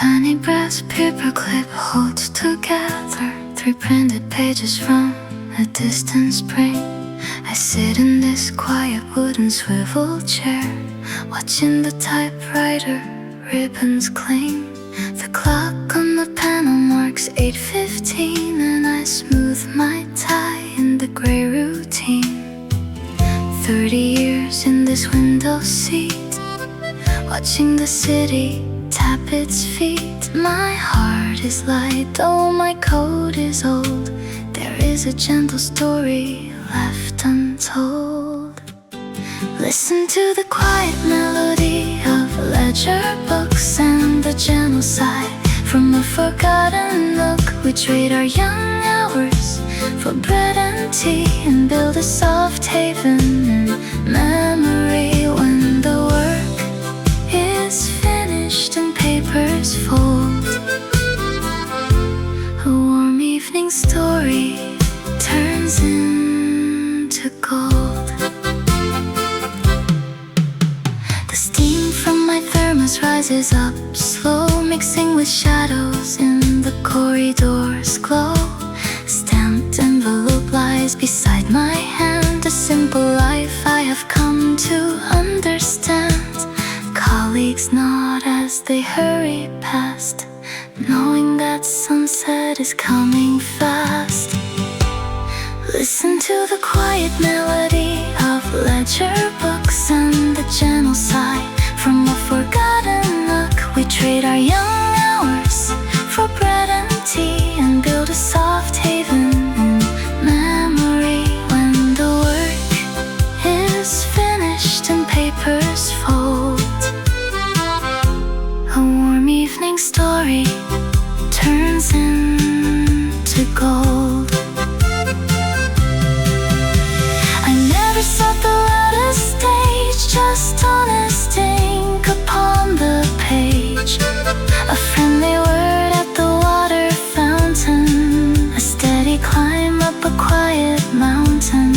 tiny brass paperclip holds together 3 printed pages from a distant spring. I sit in this quiet wooden swivel chair, watching the typewriter ribbons cling. The clock on the panel marks 8:15, and I smooth my tie in the gray routine. 30 years in this window seat, watching the city tap its feet. My heart is light, though my coat is old. There is a gentle story left untold. Listen to the quiet melody of ledger books and the gentle sigh from a forgotten nook. We trade our young hours for bread and tea and build a soft haven in memory. When the work is finished and papers fold, a warm evening story turns into gold. The steam from my thermos rises up slow, mixing with shadows in the corridor's glow. Stamped envelope lies beside my hand, a simple life I have come to understand. Colleagues nod as they hurry past, knowing that sunset is coming fast. Listen to the quiet melody of ledger books and the gentle sigh from a forgotten nook. We trade our young hours for bread and tea and build a soft haven in memory. When the work is finished and papers fold, a warm evening story turns into gold. I never sought the loudest stage, just honest ink upon the page. A friendly word at the water fountain, a steady climb up a quiet mountain.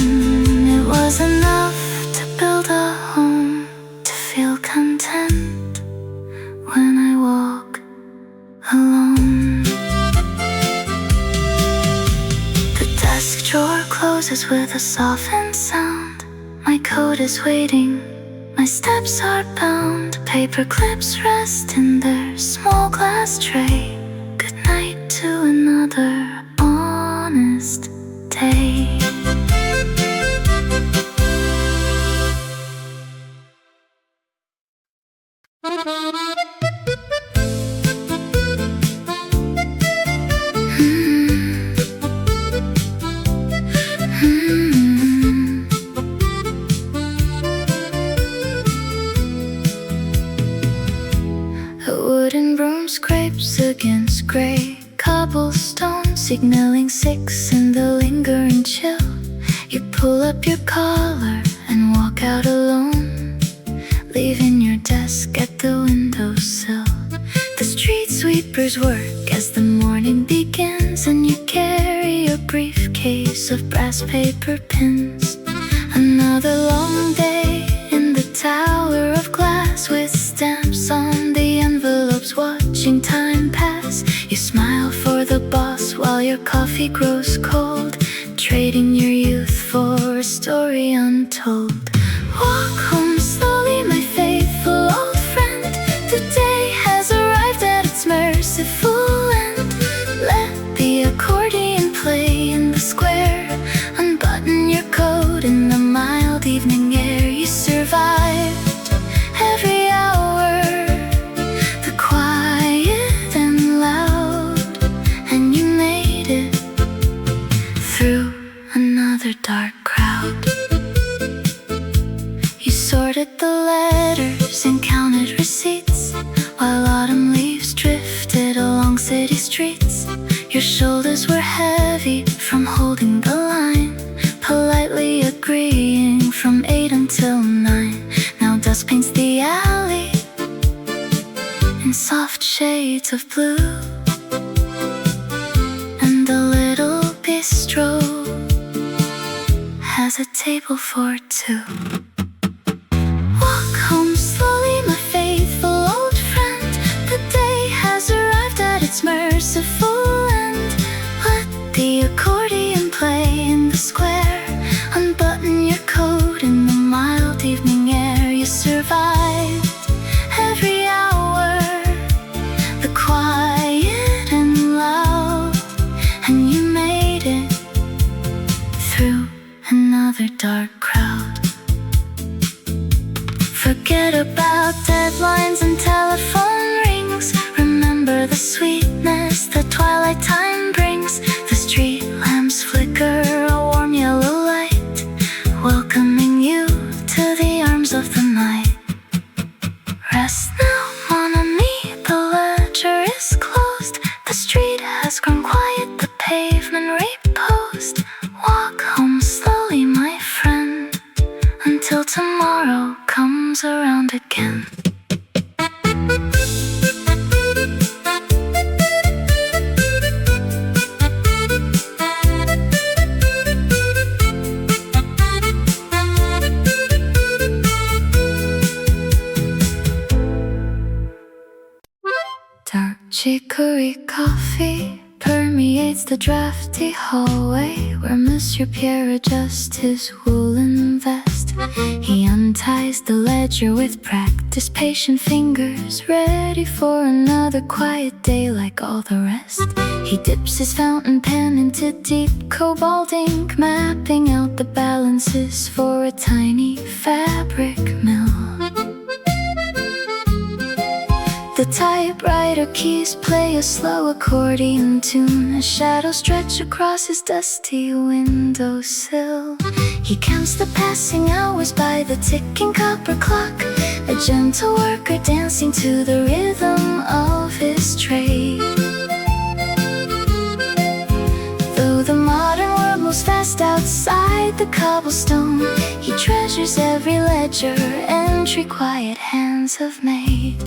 It was enough to build a home, to feel content when I walk alone. The desk drawer closes with a softened sound. My coat is waiting, my steps are bound. Paper clips rest in their small glass tray. Good night to another honest day. Against gray cobblestone, signaling 6 in the lingering chill. You pull up your collar and walk out alone, leaving your desk at the windowsill. The street sweepers work as the morning begins, and you carry your briefcase of brass paper pins. Another long day in the tower of glass, with stamps on the envelopes, watching time pass. You smile for the boss while your coffee grows cold, trading your youth for a story untold. Walk home slowly, my faithful old friend. The day has arrived at its merciful end. Let the accordion play in the square. Unbutton your coat in the mild evening air. You survived every hour, the quiet and loud, and you made it through another dark crowd. You sorted the letters and counted receipts, while autumn leaves drifted along city streets. Your shoulders were heavy from holding the line, politely agreeing from 8 until 9. Now dusk paints the alley in soft shades of blue, and the little bistro has a table for 2. Walk home slowly, my faithful old friend. The day has arrived. merciful end. Let the accordion play in the square. Unbutton your coat in the mild evening air. You survived every hour, the quiet and loud, and you made it through another dark crowd. Forget about deadlines and telephone rings. Remember the sweetness that twilight time brings. The street lamps flicker a warm yellow light, welcoming you to the arms of the night. Rest now, mon ami, the ledger is closed. The street has grown quiet, the pavement reposed. Walk home slowly, my friend, until tomorrow comes around again. Dark chicory coffee permeates the drafty hallway where Monsieur Pierre adjusts his woolen vest. He unties the ledger with practiced patient fingers, ready for another quiet day like all the rest. He dips his fountain pen into deep cobalt ink, mapping out the balances for a tiny fabric mill. The typewriter keys play a slow accordion tune. A shadow stretch across his dusty windowsill. He counts the passing hours by the ticking copper clock, a gentle worker dancing to the rhythm of his trade. Though the modern world moves fast outside the cobblestone, he treasures every ledger entry quiet hands have made.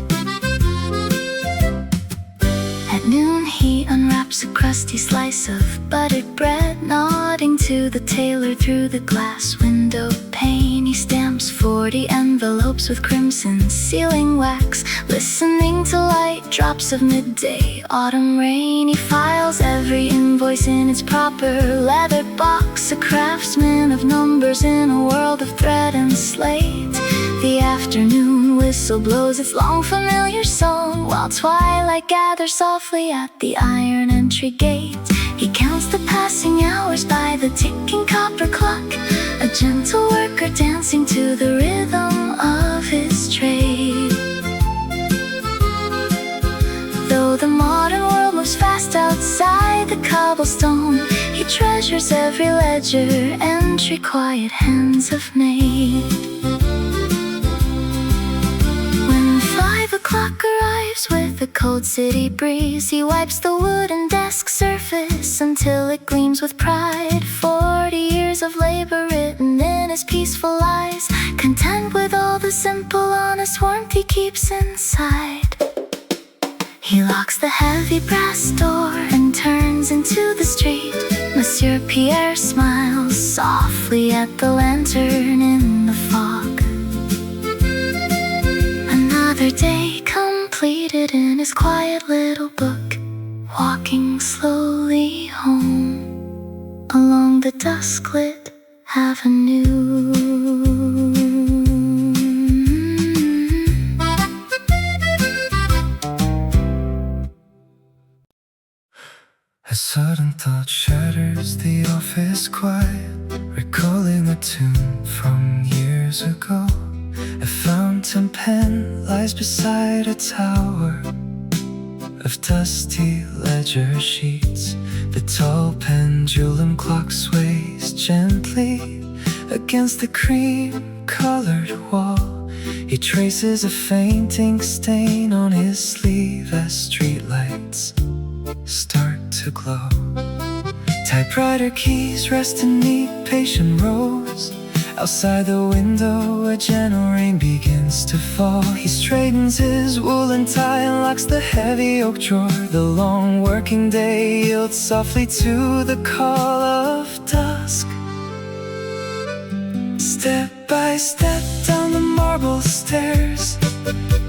At noon he unwraps a crusty slice of buttered bread, nodding to the tailor through the glass window pane. He stamps 40 envelopes with crimson sealing wax, listening to light drops of midday autumn rain. He files every invoice in its proper leather box, a craftsman of numbers in a world of thread and slate. The afternoon whistle blows its long familiar song, while twilight gathers softly at the iron entry gate. He counts the passing hours by the ticking copper clock, a gentle worker dancing to the rhythm of his trade. Though the modern world moves fast outside the cobblestone, he treasures every ledger entry quiet hands have made. 5 o'clock arrives with a cold city breeze. He wipes the wooden desk surface until it gleams with pride. 40 years of labor written in his peaceful eyes, content with all the simple, honest warmth he keeps inside. He locks the heavy brass door and turns into the street. Monsieur Pierre smiles softly at the lantern in the fog. Another day completed in his quiet little book, walking slowly home along the dusk-lit avenue. A sudden thought shatters the office quiet, recalling a tune from years ago. A fountain pen lies beside a tower of dusty ledger sheets. The tall pendulum clock sways gently against the cream-colored wall. He traces a faint ink stain on his sleeve as streetlights start to glow. Typewriter keys rest in neat, patient rows. Outside the window, a gentle rain begins to fall. He straightens his woolen tie and locks the heavy oak drawer. The long working day yields softly to the call of dusk. Step by step down the marble stairs,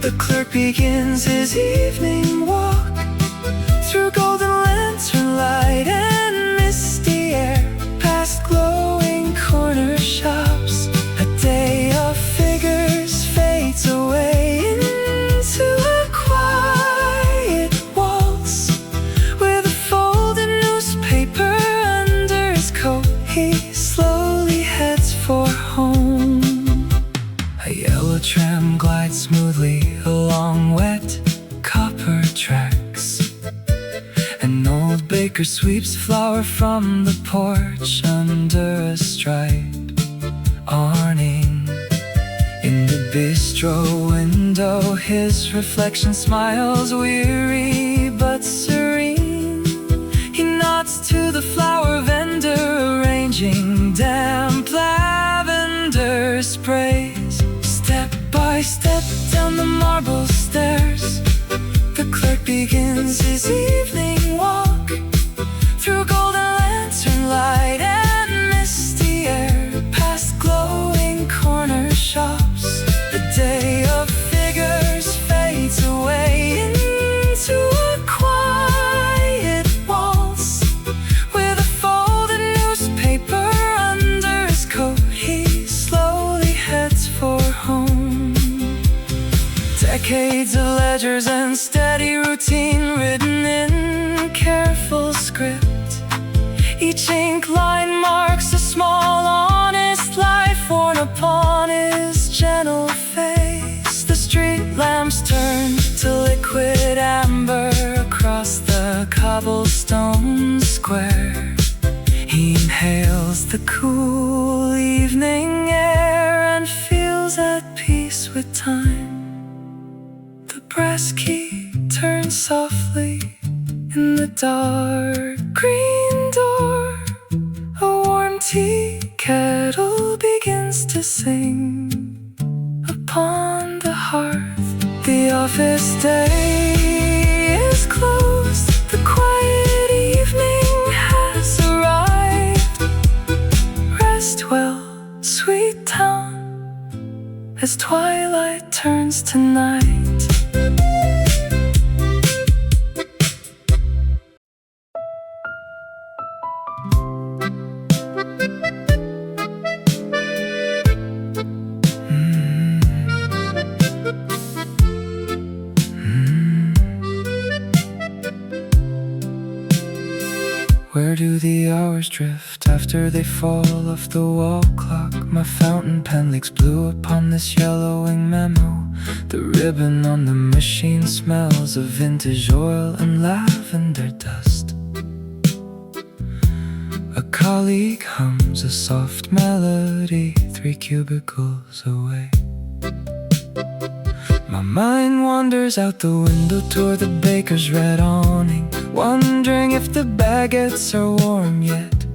the clerk begins his evening walk through golden tracks. An old baker sweeps flour from the porch under a striped awning. In the bistro window, his reflection smiles, weary but serene. He nods to the flower vendor, arranging damp lavender sprays. Step by step down the marble stairs, the clerk begins his evening walk through golden lantern light and misty air, past glowing corner shops. The day of figures fades away into a quiet waltz. With a folded newspaper under his coat, he slowly heads for home. Decades of ledgers and steady routine written in careful script. Each ink line marks a small honest life worn upon his gentle face. The street lamps turn to liquid amber across the cobblestone square. He inhales the cool evening air and feels at peace with time. The brass key turns softly in the dark green door. A warm tea kettle begins to sing upon the hearth. The office day is closed. The quiet evening has arrived. Rest well, sweet town, as twilight turns to night. Where do the hours drift after they fall off the wall clock? My fountain pen leaks blue upon this yellowing memo. The ribbon on the machine smells of vintage oil and lavender dust. A colleague hums a soft melody 3 cubicles away. My mind wanders out the window toward the baker's red awning, wondering if the baguettes are warm yet,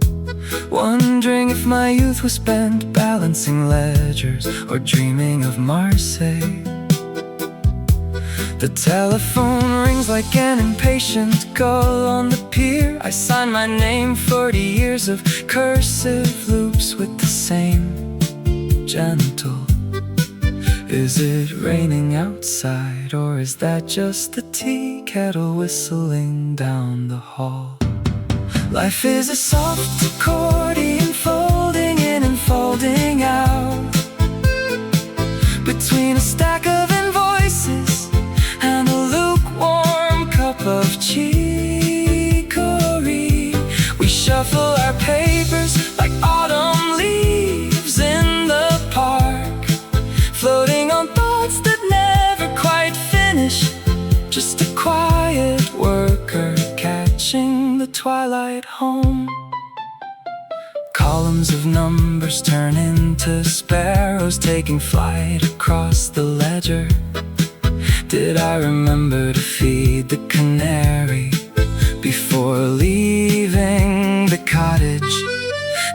wondering if my youth was spent balancing ledgers or dreaming of Marseille. The telephone rings like an impatient gull on the pier. I sign my name, 40 years of cursive loops with the same gentle. Is it raining outside, or is that just the tea kettle whistling down the hall? Life is a soft accordion, folding in and folding out, between a stack of invoices and a lukewarm cup of chicory. We shuffle our papers like autumn leaves in the park, floating on thoughts that never quite finish. Just a quiet worker catching the twilight home. Columns of numbers turn into sparrows taking flight across the ledger. Did I remember to feed the canary before leaving the cottage?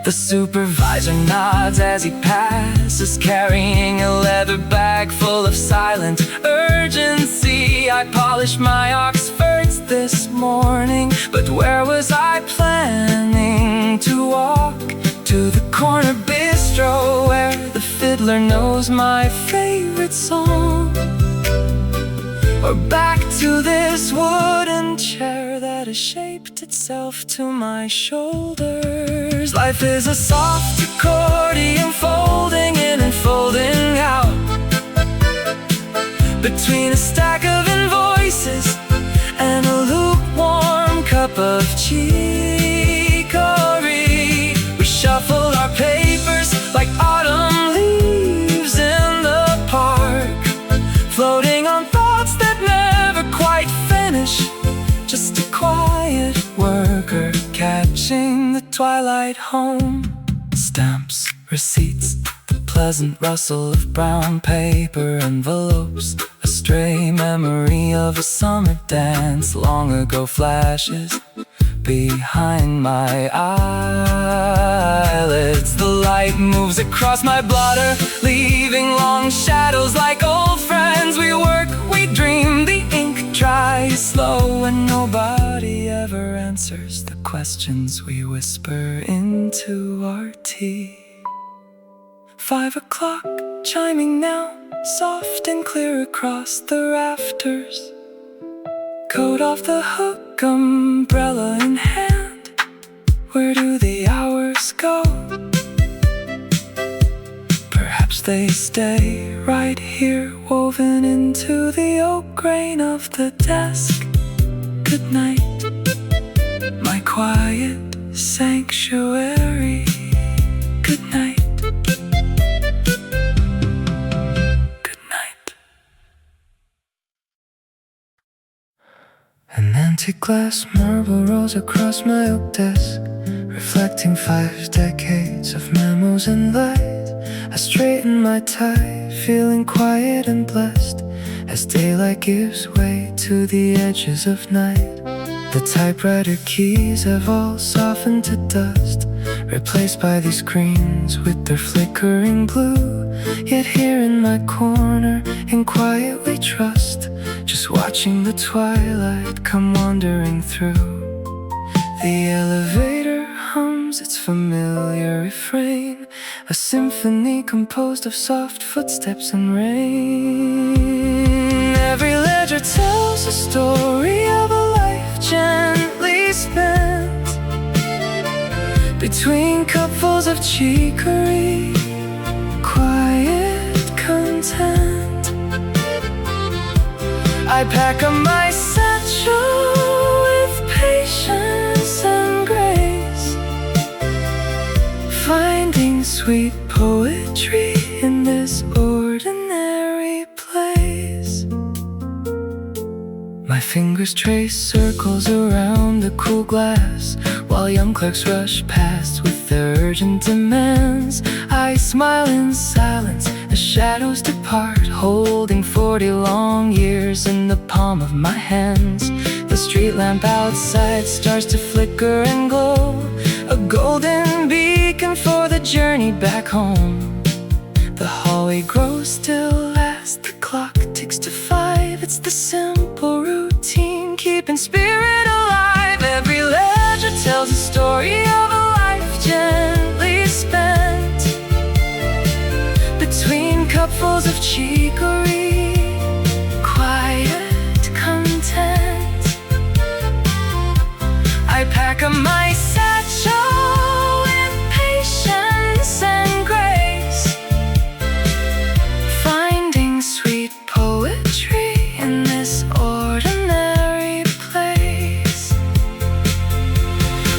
The supervisor nods as he passes, carrying a leather bag full of silent urgency. I polished my Oxfords this morning, but where was I planning to walk? To the corner bistro where the fiddler knows my favorite song, or back to this wooden chair that has shaped itself to my shoulders. Life is a soft accordion, folding in and folding out, between a stack of invoices and a lukewarm cup of chicory. We shuffle our papers like autumn leaves in the park, floating on thoughts that never quite finish. twilight home. Stamps, receipts, the pleasant rustle of brown paper envelopes. A stray memory of a summer dance long ago flashes behind my eyelids. The light moves across my blotter, leaving long shadows like old friends. We work, we dream, the ink dries slow, and nobody ever answers the questions we whisper into our tea. 5 o'clock chiming now, soft and clear across the rafters. Coat off the hook, umbrella in hand. Where do the hours go? Perhaps they stay right here, woven into the oak grain of the desk. Good night, my quiet sanctuary. Good night. An antique glass marble rolls across my oak desk, reflecting 5 decades of memos and light. I straighten my tie, feeling quiet and blessed, as daylight gives way to the edges of night. The typewriter keys have all softened to dust, replaced by these screens with their flickering blue. Yet here in my corner, in quiet we trust, just watching the twilight come wandering through. The elevator hums its familiar refrain, a symphony composed of soft footsteps and rain. Every ledger tells a story of a life gently spent between cupfuls of chicory, quiet content. I pack up my satchel with patience and grace, finding sweet poetry in this ordinary place. My fingers trace circles around the cool glass, while young clerks rush past with their urgent demands. I smile in silence as shadows depart, holding 40 long years in the palm of my hands. The street lamp outside starts to flicker and glow, a golden beacon for the journey back home. The hallway grows still as the clock ticks to 5. It's the simple routine, keeping spirit alive. Every ledger tells a story of a life gently spent between cupfuls of chicory, quiet content. I pack up my satchel with patience and grace, finding sweet poetry in this ordinary place.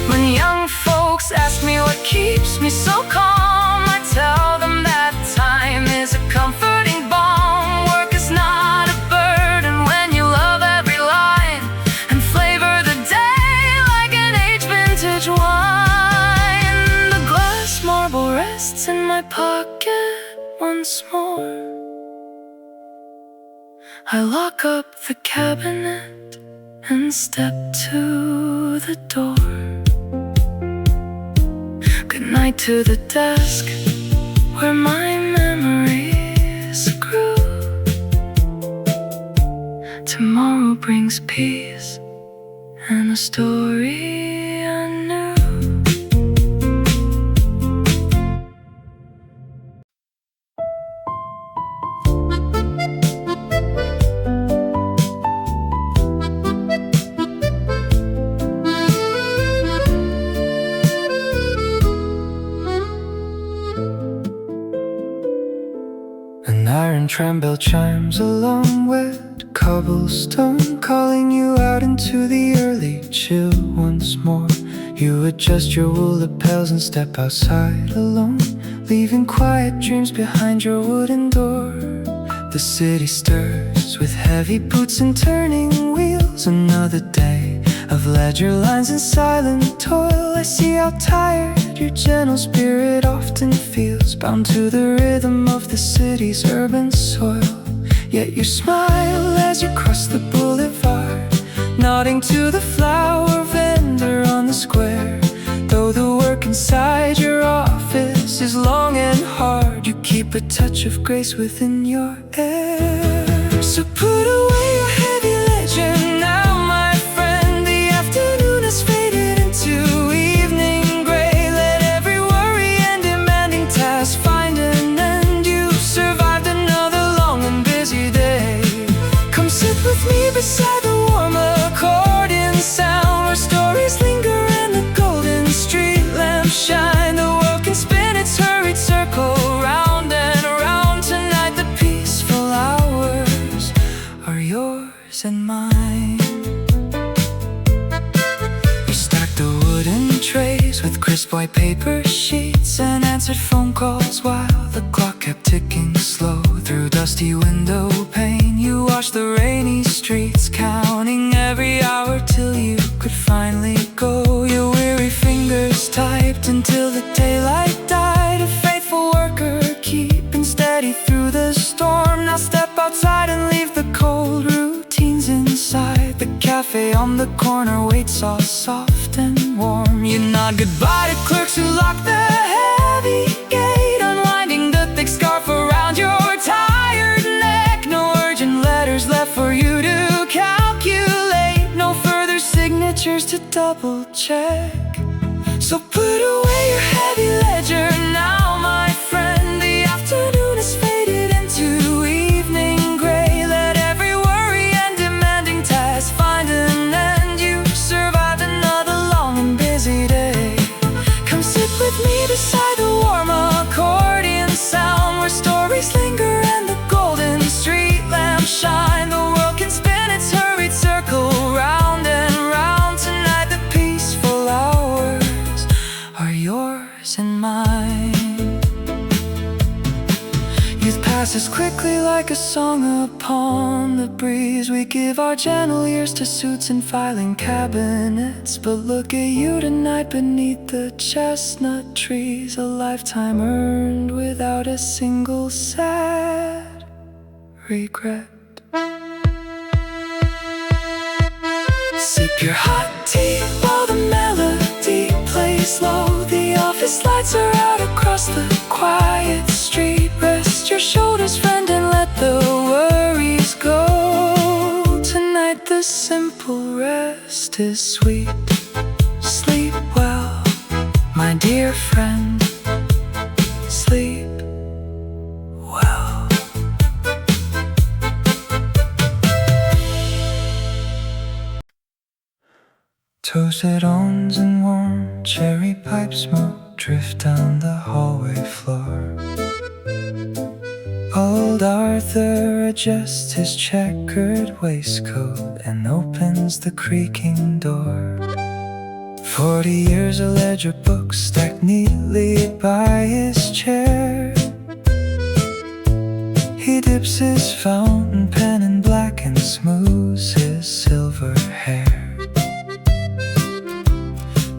When young folks ask me what keeps me so calm, I tell them that time is a comforting balm. Work is not a burden when you love every line and flavor the day like an aged vintage wine. The glass marble rests in my pocket once more. I lock up the cabinet and step to the door. Good night to the desk where my memories grew. Tomorrow brings peace and a story anew. An iron tram bell chimes along wet cobblestone, calling you out into the early chill once more. You adjust your wool lapels and step outside alone, leaving quiet dreams behind your wooden door. The city stirs with heavy boots and turning wheels. Another day, of ledger lines and silent toil. I see how tired your gentle spirit often feels, bound to the rhythm of the city's urban soil. Yet you smile as you cross the boulevard, nodding to the flower vendor on the square. Though the work inside your office is long and hard, you keep a touch of grace within your air. So put away your heavy ledger now, my friend. The afternoon has faded into evening gray. Let every worry and demanding task find an end. You survived another long and busy day. Come sit with me beside the warm accordion sound, where stories linger and the golden street lamp shine. The world can spin its hurried circle round and around. Tonight the peaceful hours are yours and mine. You stacked the wooden trays with crisp white paper sheets and answered phone calls while the clock kept ticking slow. Through dusty window pane you watched the rainy streets, counting every hour till you could finally go. Your weary fingers typed until the daylight died, a faithful worker keeping steady through the storm. Now step outside and leave the cold routines inside. The cafe on the corner waits all soft and warm. You nod goodbye to clerks who lock the heavy gate, unwinding the thick scarf around your tired neck. No urgent letters left for you to calculate, no further signatures to double check. So put away your heavy ledger now, my friend. The afternoon has faded into evening gray. Let every worry and demanding task find an end. You survived another long and busy day. Come sit with me beside the warm accordion sound, where stories linger and the golden street lamp shine. The world can spin its hurried circle round and round. Tonight the peaceful hours are yours and mine. Youth passes quickly like a song upon the breeze. We give our gentle ears to suits and filing cabinets, but look at you tonight beneath the chestnut trees. A lifetime earned without a single sad regret. Sip your hot tea while the melody plays low. The office lights are out across the quiet street. Rest your shoulders, friend, and let the worries go. Tonight the simple rest is sweet. Sleep well, my dear friend. Sleep well. Toasted almonds and warm cherry pipe smoke drift down the hallway floor. Old Arthur adjusts his checkered waistcoat and opens the creaking door. 40 years of ledger books stacked neatly by his chair. He dips his fountain pen in black and smooths his silver hair.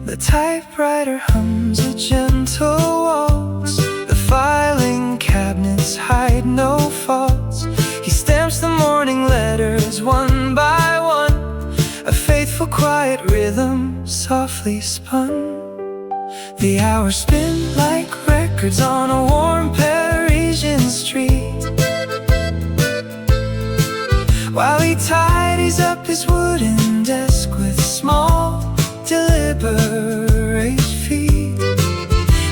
The typewriter hums a gentle waltz. The filing cabinets hide no faults. He stamps the morning letters one by one, a faithful quiet rhythm softly spun. The hours spin like records on a warm Parisian street, while he tidies up his wooden desk with small deliberate feet.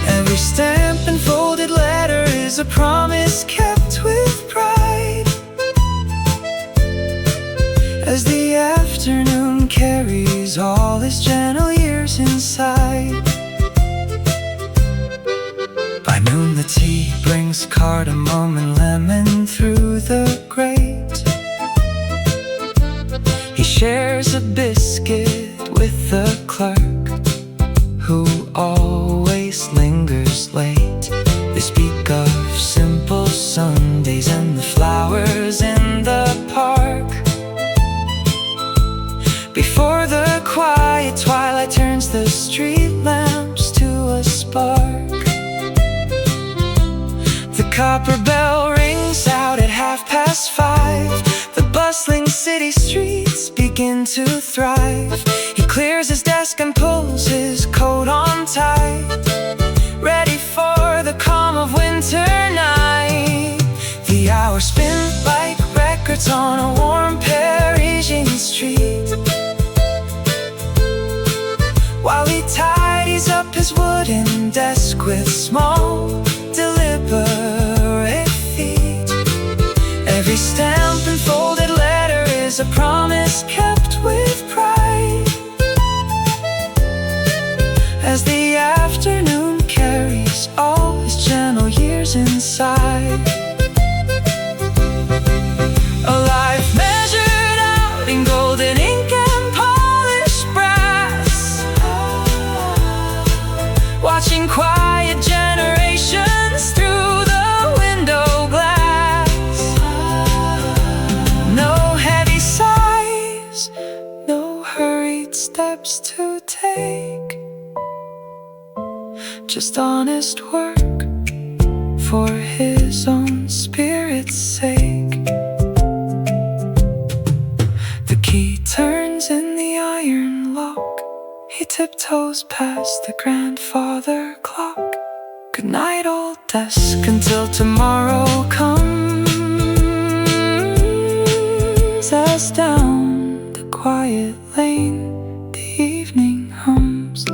Every stamp and folded letter is a promise kept with pride. As the afternoon carries all his gentle years inside. By noon the tea brings cardamom and lemon through the grate. He shares a biscuit with the clerk, who always lingers late. They speak of simple Sundays and the flowers in the park. Before the quiet twilight turns the street lamps to a spark. The copper bell rings out at 5:30. The bustling city streets begin to thrive. He clears his desk and pulls his coat on tight, ready for the calm of winter night. The hours spin like records on a warm Parisian street, while he tidies up his wooden desk with small, deliberate feet. Every stamp and folded letter is a promise kept with pride, as the afternoon carries all his gentle years inside. A life measured out in golden ink and polished brass, watching quiet generations through the window glass. No heavy sighs, no hurried steps to take, just honest work for his own spirit's sake. The key turns in the iron lock. He tiptoes past the grandfather clock. Good night, old desk, until tomorrow comes. As down the quiet lane the evening hums.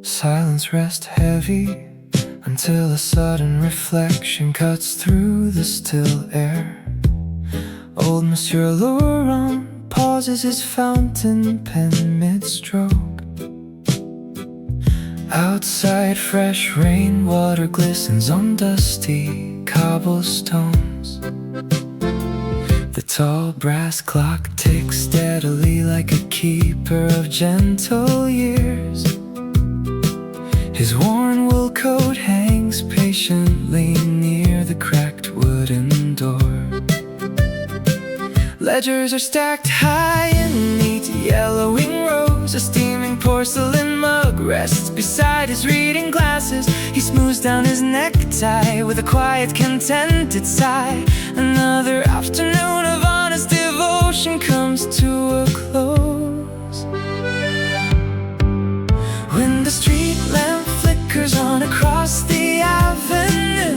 Silence rests heavy until a sudden reflection cuts through the still air. Old Monsieur Laurent pauses his fountain pen mid-stroke. Outside, fresh rainwater glistens on dusty cobblestones. The tall brass clock ticks steadily like a keeper of gentle years. His worn wool coat hangs patiently near the cracked wooden door. Ledgers are stacked high in neat yellowing rows. A steaming porcelain mug rests beside his reading glasses. He smooths down his necktie with a quiet, contented sigh. Another afternoon of honest devotion comes to a close, when the street lamp flickers on across the avenue.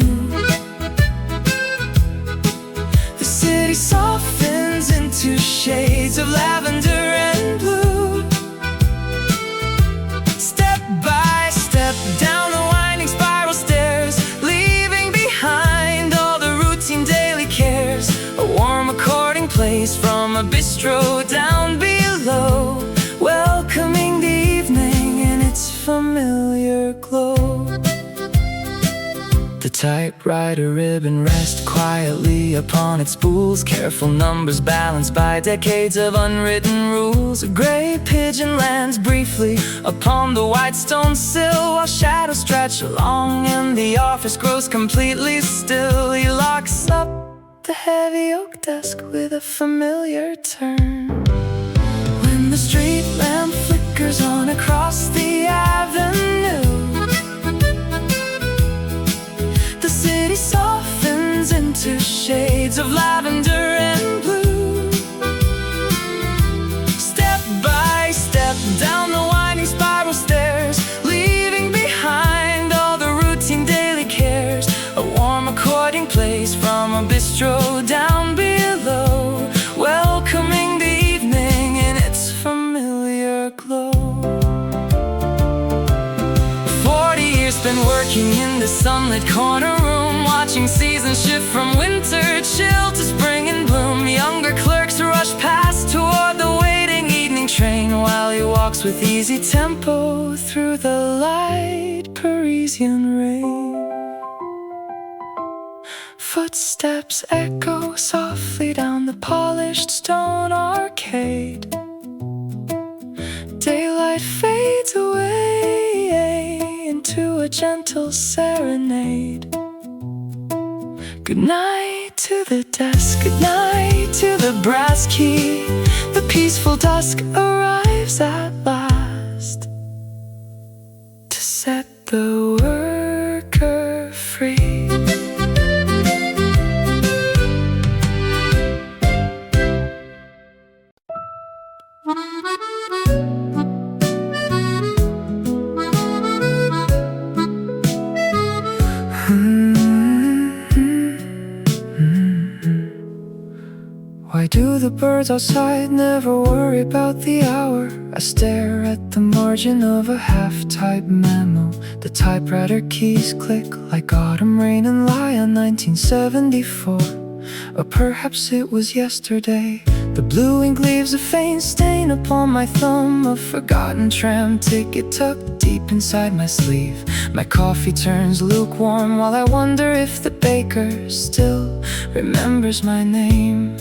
The city softens into shades of lavender and blue. Step by step down the winding spiral stairs, leaving behind all the routine daily cares. A warm according place from a bistro down below, welcoming the evening in its familiar glow. The typewriter ribbon rests quietly upon its spools. Careful numbers balanced by decades of unwritten rules. A gray pigeon lands briefly upon the white stone sill, while shadows stretch along and the office grows completely still. He locks up the heavy oak desk with a familiar turn, when the street lamp flickers on across the avenue. The city softens into shades of lavender and blue. Step by step down the winding spiral stairs, leaving behind all the routine daily cares. A warm according place from a bistro down below, welcoming the evening in its familiar glow. 40 years spent working in the sunlit corner room, watching seasons shift from winter chill to spring and bloom. Younger clerks rush past toward the waiting evening train, while he walks with easy tempo through the light Parisian rain. Footsteps echo softly down the polished stone arcade. light fades away into a gentle serenade. Good night to the desk, good night to the brass key. The peaceful dusk arrives at last to set the worker free. Why do the birds outside never worry about the hour? I stare at the margin of a half-typed memo. The typewriter keys click like autumn rain and lie on 1974. Or perhaps it was yesterday. The blue ink leaves a faint stain upon my thumb. A forgotten tram ticket tucked deep inside my sleeve. My coffee turns lukewarm while I wonder if the baker still remembers my name.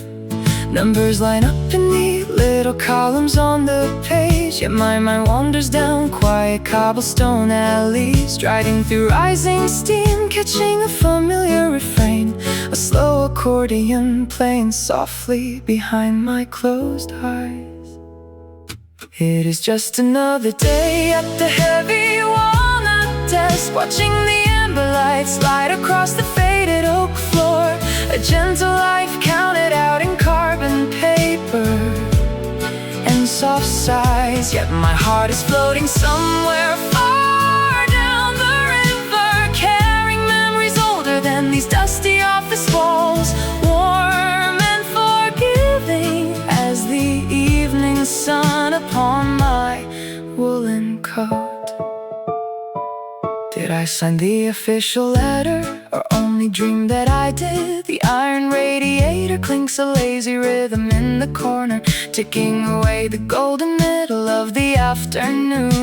Numbers line up in neat little columns on the page, yet my mind wanders down quiet cobblestone alleys, striding through rising steam, catching a familiar refrain, a slow accordion playing softly behind my closed eyes. It is just another day at the heavy walnut desk, watching the amber light slide across the faded oak floor. A gentle life counted out in carbon paper and soft sighs, yet my heart is floating somewhere far down the river, carrying memories older than these dusty office walls, warm and forgiving as the evening sun upon my woolen coat. Did I sign the official letter, or only dream that I did? The iron radiator clinks a lazy rhythm in the corner, ticking away the golden middle of the afternoon.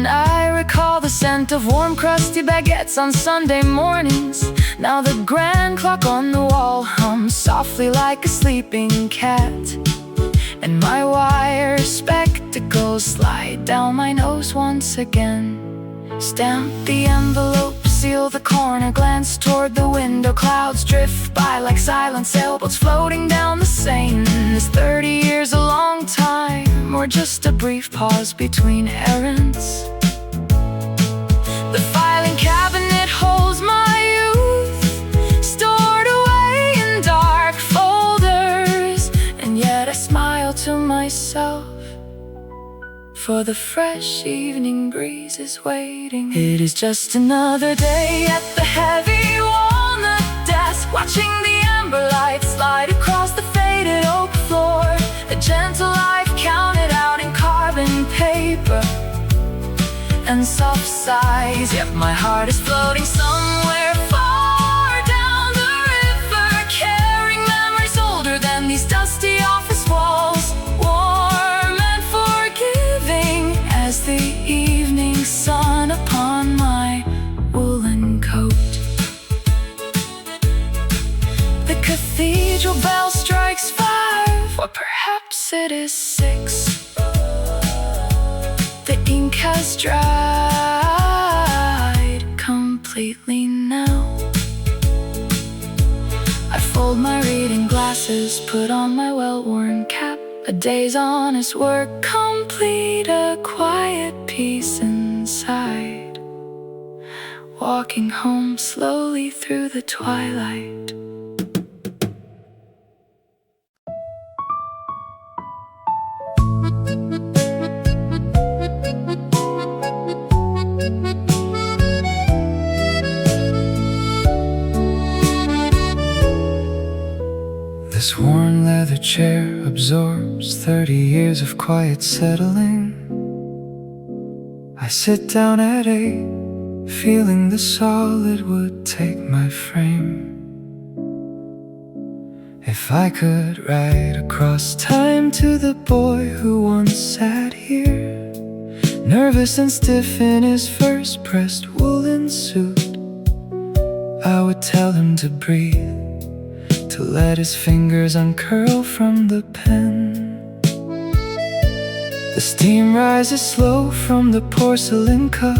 I recall the scent of warm crusty baguettes on Sunday mornings. Now the grand clock on the wall hums softly like a sleeping cat, and my wire spectacles slide down my nose once again. Stamp the envelope, seal the corner, glance toward the window. Clouds drift by like silent sailboats floating down the Seine. Is 30 years a long time, or just a brief pause between errands? The filing cabinet holds my youth, stored away in dark folders, and yet I smile to myself, for the fresh evening breeze is waiting. It is just another day at the heavy walnut desk, watching the amber light slide across the faded oak floor. A gentle life counted out in carbon paper and soft sighs, yet my heart is floating somewhere far down the river, carrying memories older than these dusty office walls, warm and forgiving as the evening sun upon my woolen coat. The cathedral bell strikes 5, or perhaps it is 6. The ink has dried completely now. I fold my reading glasses, put on my well-worn cap. A day's honest work complete, a quiet peace inside, walking home slowly through the twilight. This worn leather chair absorbs 30 years of quiet settling. I sit down at 8, feeling the solid would take my frame. If I could ride across time to the boy who once sat here, nervous and stiff in his first pressed woolen suit, I would tell him to breathe, to let his fingers uncurl from the pen. The steam rises slow from the porcelain cup.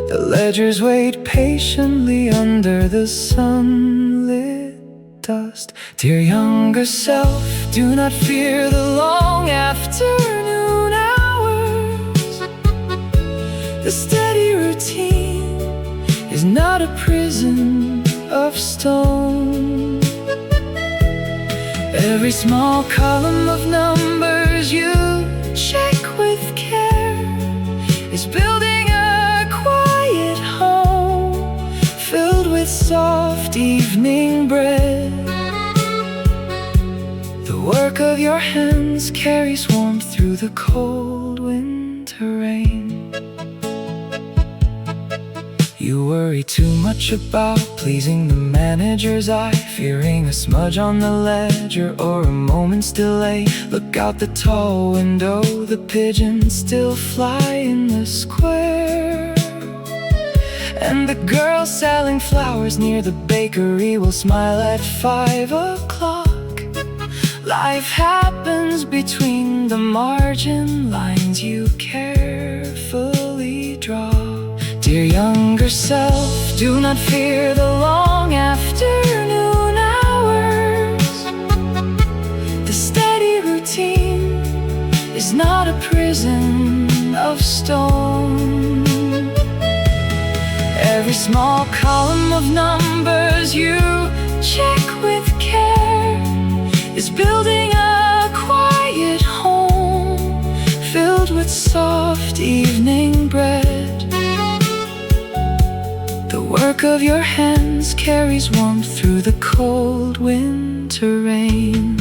The ledgers wait patiently under the sunlit dust. Dear younger self, do not fear the long afternoon hours. The steady routine is not a prison of stone. Every small column of numbers you check with care is building a quiet home filled with soft evening bread. The work of your hands carries warmth through the cold winter rain. You worry too much about pleasing the manager's eye, fearing a smudge on the ledger or a moment's delay. Look out the tall window, the pigeons still fly in the square. And the girl selling flowers near the bakery will smile at 5 o'clock. Life happens between the margin lines you carefully draw. Dear younger self, do not fear the long afternoon hours. The steady routine is not a prison of stone. Every small column of numbers you check with care is building a quiet home filled with soft evening bread. The work of your hands carries warmth through the cold winter rain.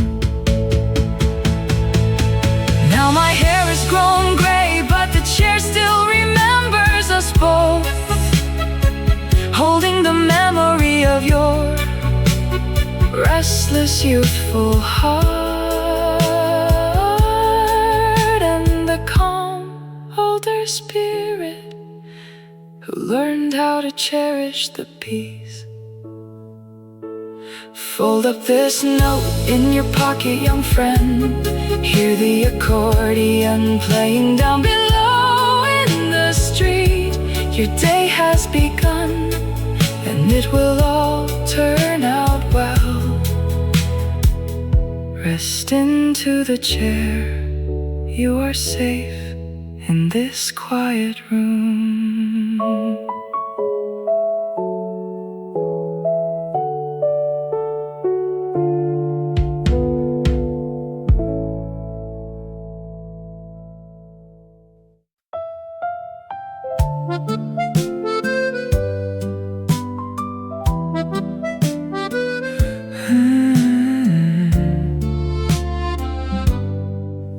Now my hair has grown gray, but the chair still remembers us both, holding the memory of your restless youthful heart and the calm older spirit who learned how to cherish the peace. Fold up this note in your pocket, young friend. Hear the accordion playing down below in the street. Your day has begun, and it will all turn out well. Rest into the chair. You are safe in this quiet room.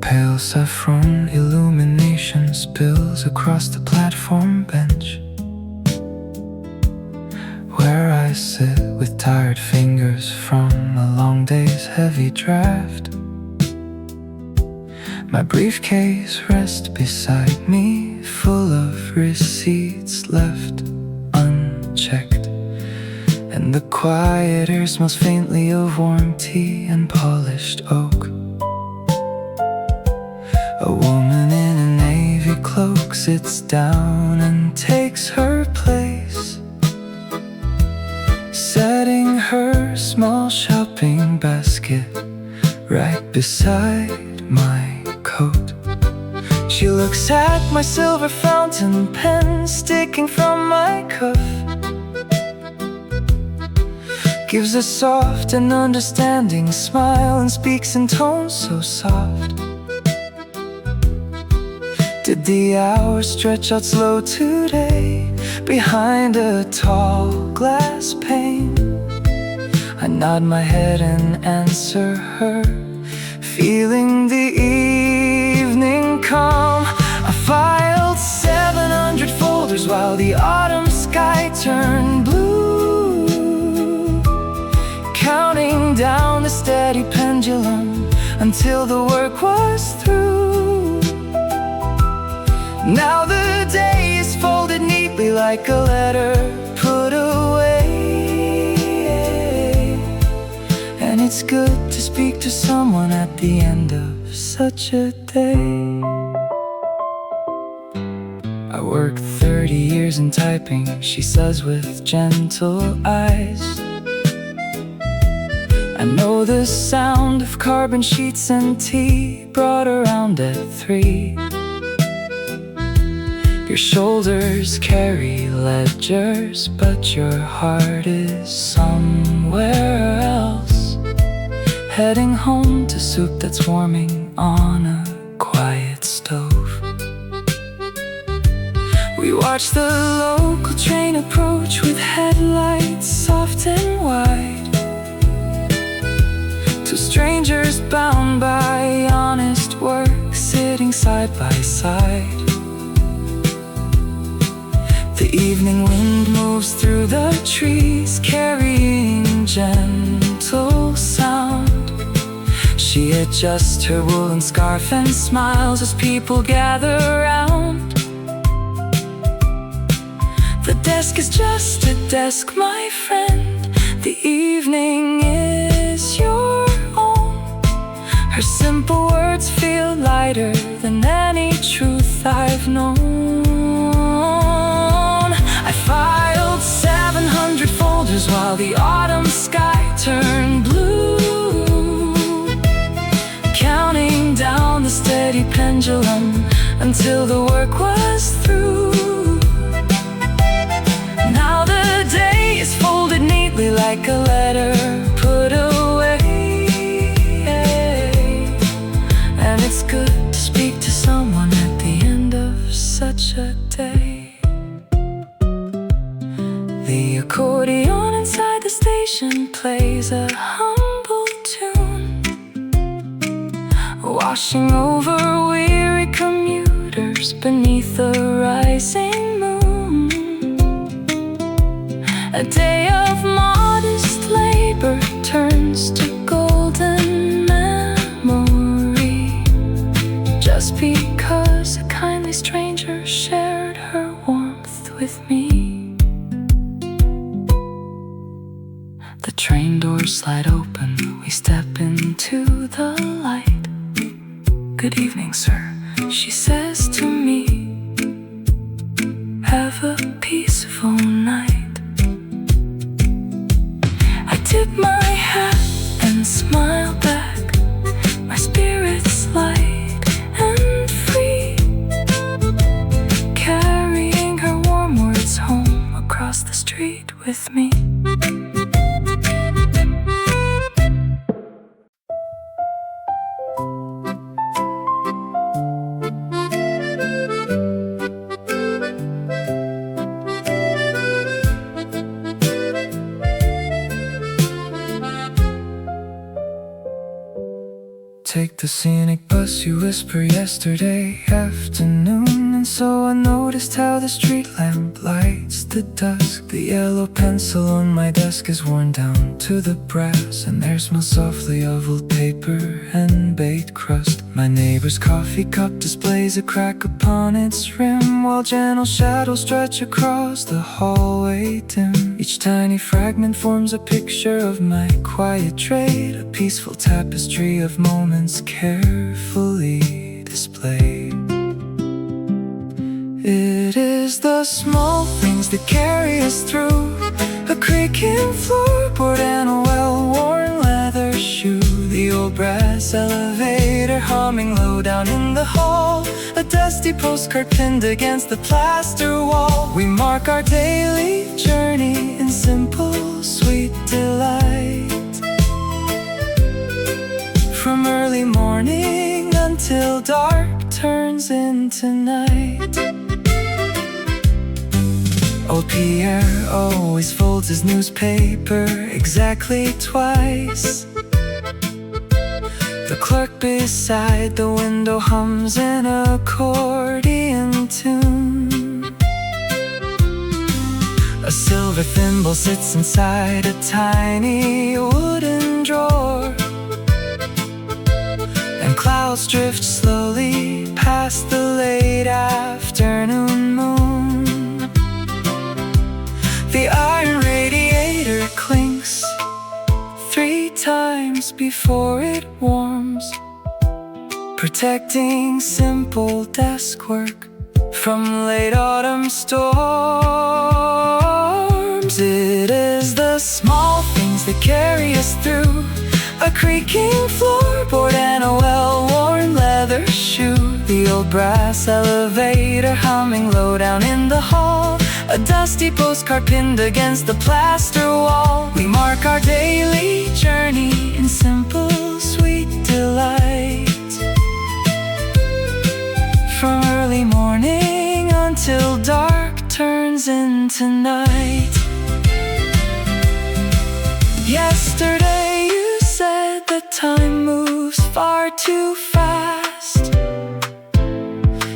Pale saffron illumination spills across the platform bench, where I sit with tired fingers from a long day's heavy draft. My briefcase rests beside me, full of receipts left unchecked, and the quiet air smells faintly of warm tea and polished oak. A woman in a navy cloak sits down and takes her place, setting her small shopping basket right beside my coat. She looks at my silver fountain pen sticking from my cuff, gives a soft and understanding smile, and speaks in tones so soft. Did the hours stretch out slow today behind a tall glass pane? I nod my head and answer her, feeling the evening come. I filed 700 folders while the autumn sky turned blue, counting down the steady pendulum until the work was through. Now the day is folded neatly like a letter put away, and it's good to speak to someone at the end of such a day. I worked 30 years in typing, she says with gentle eyes. I know the sound of carbon sheets and tea brought around at 3. Your shoulders carry ledgers, but your heart is somewhere else, heading home to soup that's warming on a quiet stove. We watch the local train approach with headlights soft and wide. Two strangers bound by honest work, sitting side by side. The evening wind moves through the trees, carrying gentle sound. She adjusts her woolen scarf and smiles as people gather round. The desk is just a desk, my friend. The evening is your own. Her simple words feel lighter than any truth I've known. I filed 700 folders while the autumn sky turned blue, counting down the steady pendulum until the work was through. Now the day is folded neatly like a letter put away, and it's good to speak to someone at the end of such a day. The accordion inside the station plays a humble tune, washing over weary commuters beneath the rising moon. A day of modest labor turns to golden memory, just because a kindly stranger shared her warmth with me. The train doors slide open, we step into the light. Good evening, sir, she says to me. Have a peaceful night. I tip my hat and smile back, my spirits light and free, carrying her warm words home across the street with me. Take the scenic bus, you whisper yesterday afternoon. And so I noticed how the street lamp lights the dusk. The yellow pencil on my desk is worn down to the brass, and there smells softly of old paper and baked crust. My neighbor's coffee cup displays a crack upon its rim, while gentle shadows stretch across the hallway dim. Each tiny fragment forms a picture of my quiet trade, a peaceful tapestry of moments carefully displayed. It is the small things that carry us through, a creaking floorboard and a well-worn leather shoe, the old brass elevator humming low down in the hall, a dusty postcard pinned against the plaster wall. We mark our daily journey in simple, sweet delight, from early morning until dark turns into night. Old Pierre always folds his newspaper exactly twice. The clerk beside the window hums an accordion tune. A silver thimble sits inside a tiny wooden drawer, and clouds drift slowly past the late afternoon moon. The iron radiator clinks 3 times before it warms, protecting simple desk work from late autumn storms. It is the small things that carry us through, a creaking floorboard and a well-worn leather shoe, the old brass elevator humming low down in the hall, a dusty postcard pinned against the plaster wall. We mark our daily journey in simple, sweet delight, from early morning until dark turns into night. Yesterday you said that time moves far too fast,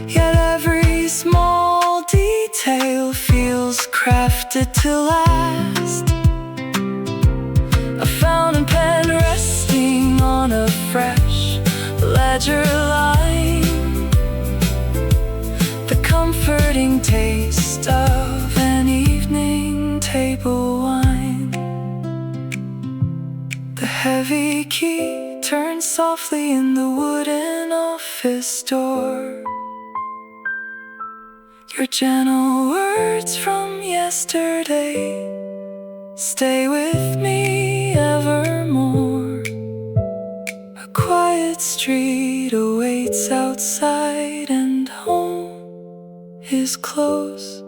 yet every small detail feels crafted to last. A fountain pen resting on a fresh ledger line, the comforting taste of an evening table wine. The heavy key turns softly in the wooden office door. Your gentle words from yesterday stay with me evermore. A quiet street awaits outside, and home is close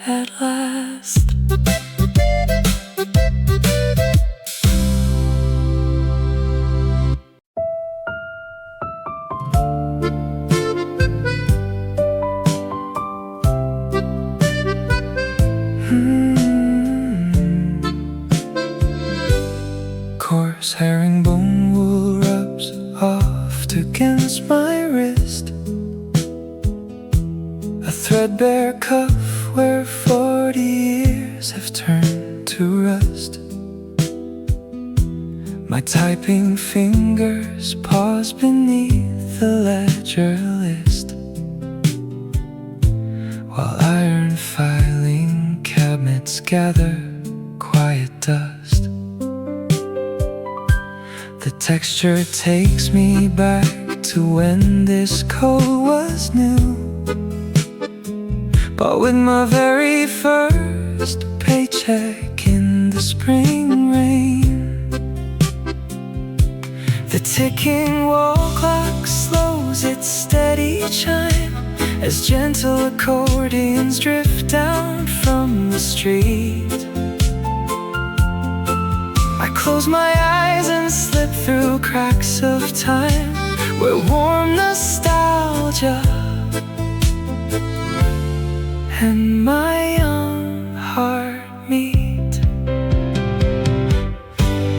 at last. Coarse herringbone wool rubs off against my wrist, a threadbare cuff where 40 years have turned to rust. My typing fingers pause beneath the ledger list, while iron filing cabinets gather quiet dust. The texture takes me back to when this coat was new, but with my very first paycheck in the spring rain. The ticking wall clock slows its steady chime as gentle accordions drift down from the street. I close my eyes and slip through cracks of time where warm nostalgia and my young heart meet.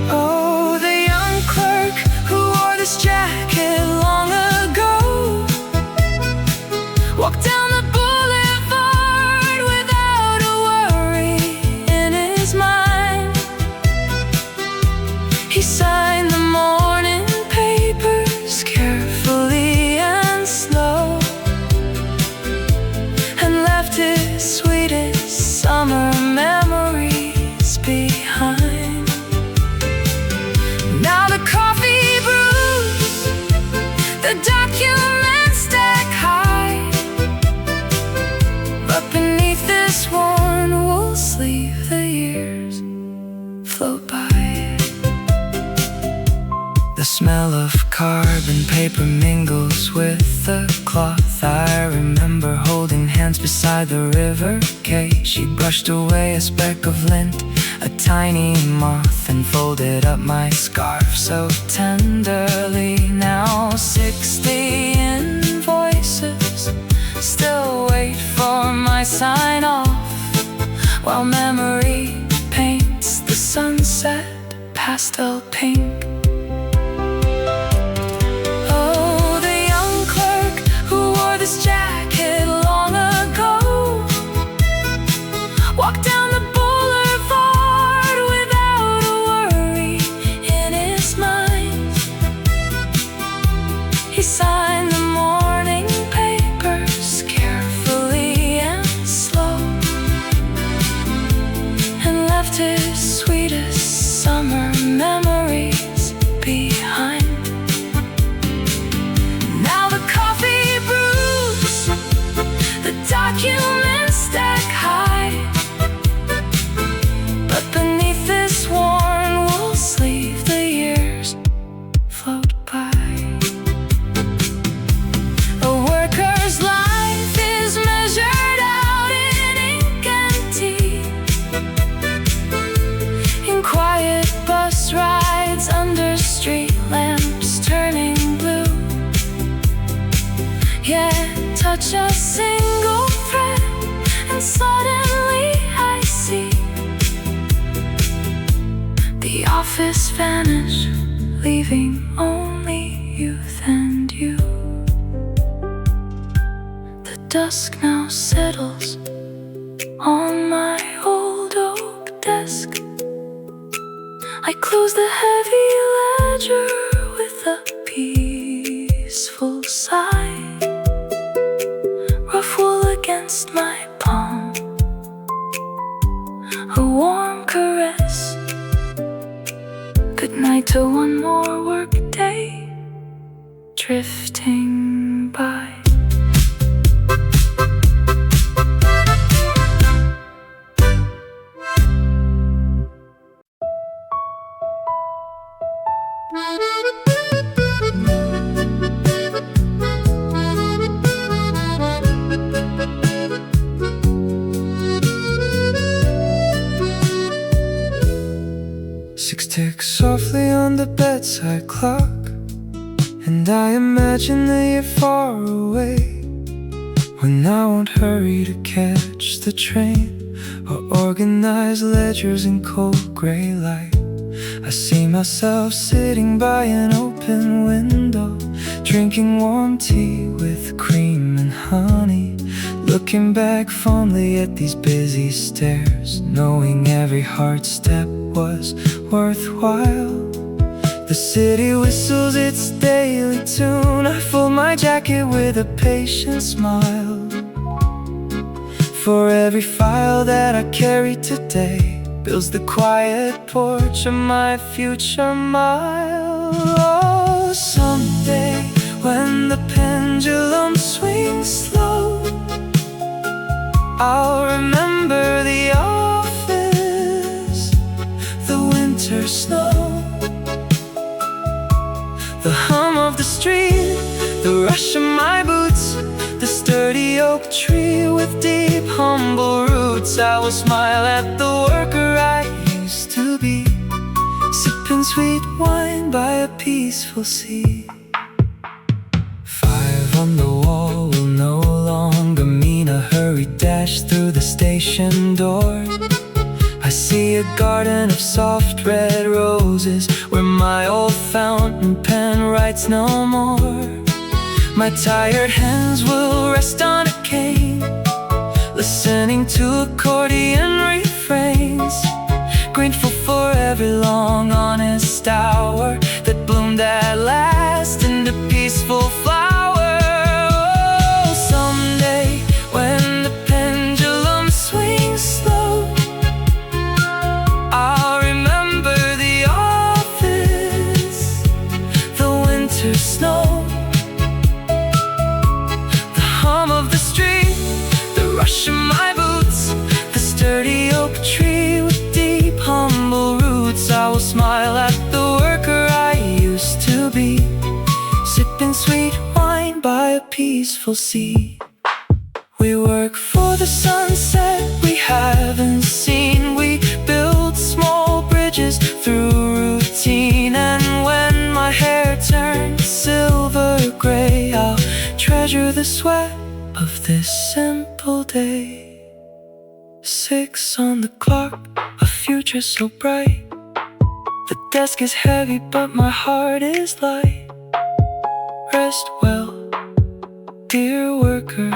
Oh, the young clerk who wore this jacket long ago walked down the boulevard without a worry in his mind. He signed the morning papers carefully and slow, and left his sweetest summer memories behind. Now the coffee brews, the documents stack high, but beneath this worn wool sleeve the years float by. The smell of carbon paper mingles with the cloth. I remember holding hands beside the river quay. She brushed away a speck of lint, a tiny moth, and folded up my scarf so tenderly. Now 60 invoices still wait for my sign off, while memory paints the sunset pastel pink. This jacket long ago walked down the boulevard without a worry in his mind. He signed the morning papers carefully and slow, and left his sweetest summer memories can't touch a single thread, and suddenly I see the office vanish, leaving only youth and you. The dusk now settles on my old oak desk. I close the heavy ledger with a peaceful sigh. Rough wool against my palm, a warm caress. Good night to one more work day drifting by. Six ticks softly on the bedside clock, and I imagine that you're far away, when I won't hurry to catch the train or organize ledgers in cold gray light. I see myself sitting by an open window, drinking warm tea with cream and honey, looking back fondly at these busy stairs, knowing every hard step was worthwhile. The city whistles its daily tune. I fold my jacket with a patient smile. For every file that I carry today builds the quiet porch of my future mile. Oh, someday when the pendulum swings slow, I'll remember the office, the winter snow, the hum of the street, the rush of my boots, the sturdy oak tree with deep, humble roots. I will smile at the worker I used to be, sipping sweet wine by a peaceful sea. 5 on the wall will no longer mean a hurried dash through the station door. I see a garden of soft red roses, where my old fountain pen writes no more. My tired hands will rest on a cane, listening to accordion refrains, grateful for every long honest hour that bloomed at last into peaceful flower. Oh, someday when the pendulum swings slow, I'll remember the office, the winter snow, the hum of the street, the rush of my boots, the sturdy oak tree with deep, humble roots. I will smile at the worker I used to be, sipping sweet wine by a peaceful sea. We work for the sunset we haven't seen. We build small bridges through routine. And when my hair turns silver gray, I'll treasure the sweat of this simple day. 6 on the clock, a future so bright. The desk is heavy but my heart is light. Rest well, dear worker,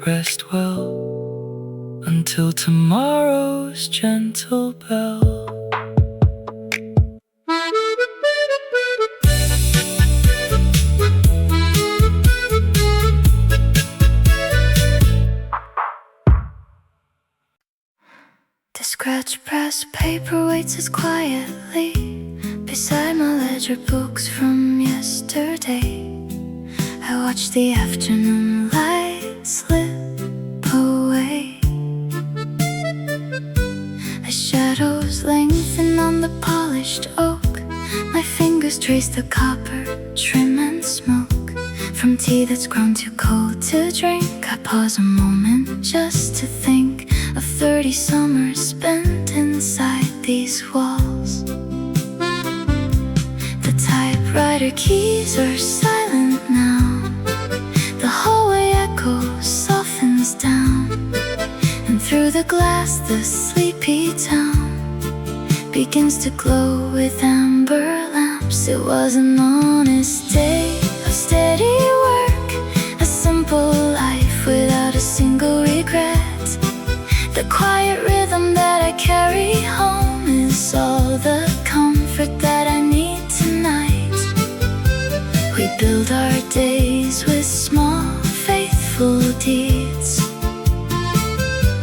rest well, until tomorrow's gentle bell. The scratch press paper waits as quietly beside my ledger books from yesterday. I watch the afternoon light slip away, as shadows lengthen on the polished oak. My fingers trace the copper trim and smoke. From tea that's grown too cold to drink, I pause a moment just to think of 30 summers spent inside these walls. The typewriter keys are silent now. The hallway the glass, the sleepy town begins to glow with amber lamps. It was an honest day of steady work, a simple life without a single regret. The quiet rhythm that I carry home is all the comfort that I need tonight. We build our days with small, faithful deeds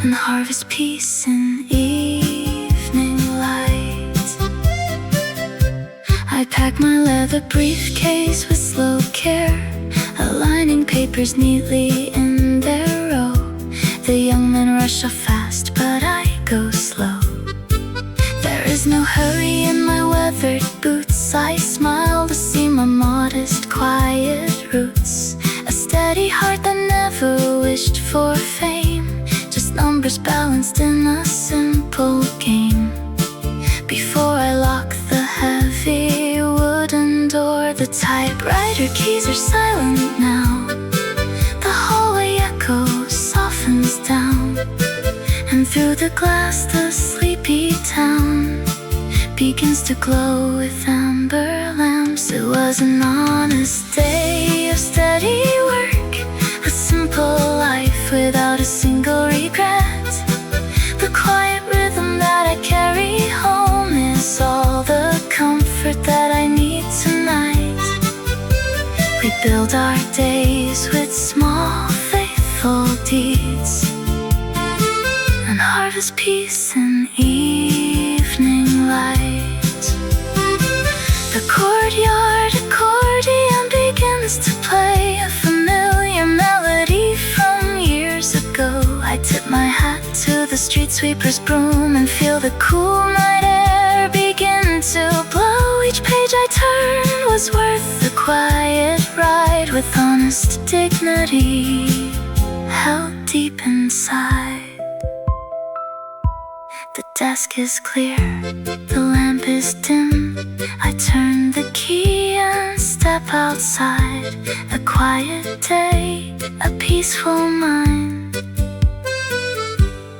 and harvest peace in evening light. I pack my leather briefcase with slow care, aligning papers neatly in their row. The young men rush off fast, but I go slow. There is no hurry in my weathered boots. I smile to see my modest, quiet roots. A steady heart that never wished for fame, just numbers balanced in a simple game. Before I lock the heavy wooden door, the typewriter keys are silent now. The hallway echo softens down, and through the glass the sleepy town begins to glow with amber lamps. It was an honest day of steady work, a simple life without a single regret. The quiet rhythm that I carry home is all the comfort that I need tonight. We build our days with small, faithful deeds and harvest peace in evening light. The courtyard accordion begins to play a familiar melody from years ago. I tip my hat to the street sweeper's broom and feel the cool night air begin to blow. Each page I turned was worth the quiet ride, with honest dignity held deep inside. The desk is clear, the lamp is dim. I turn the key and step outside. A quiet day, a peaceful mind.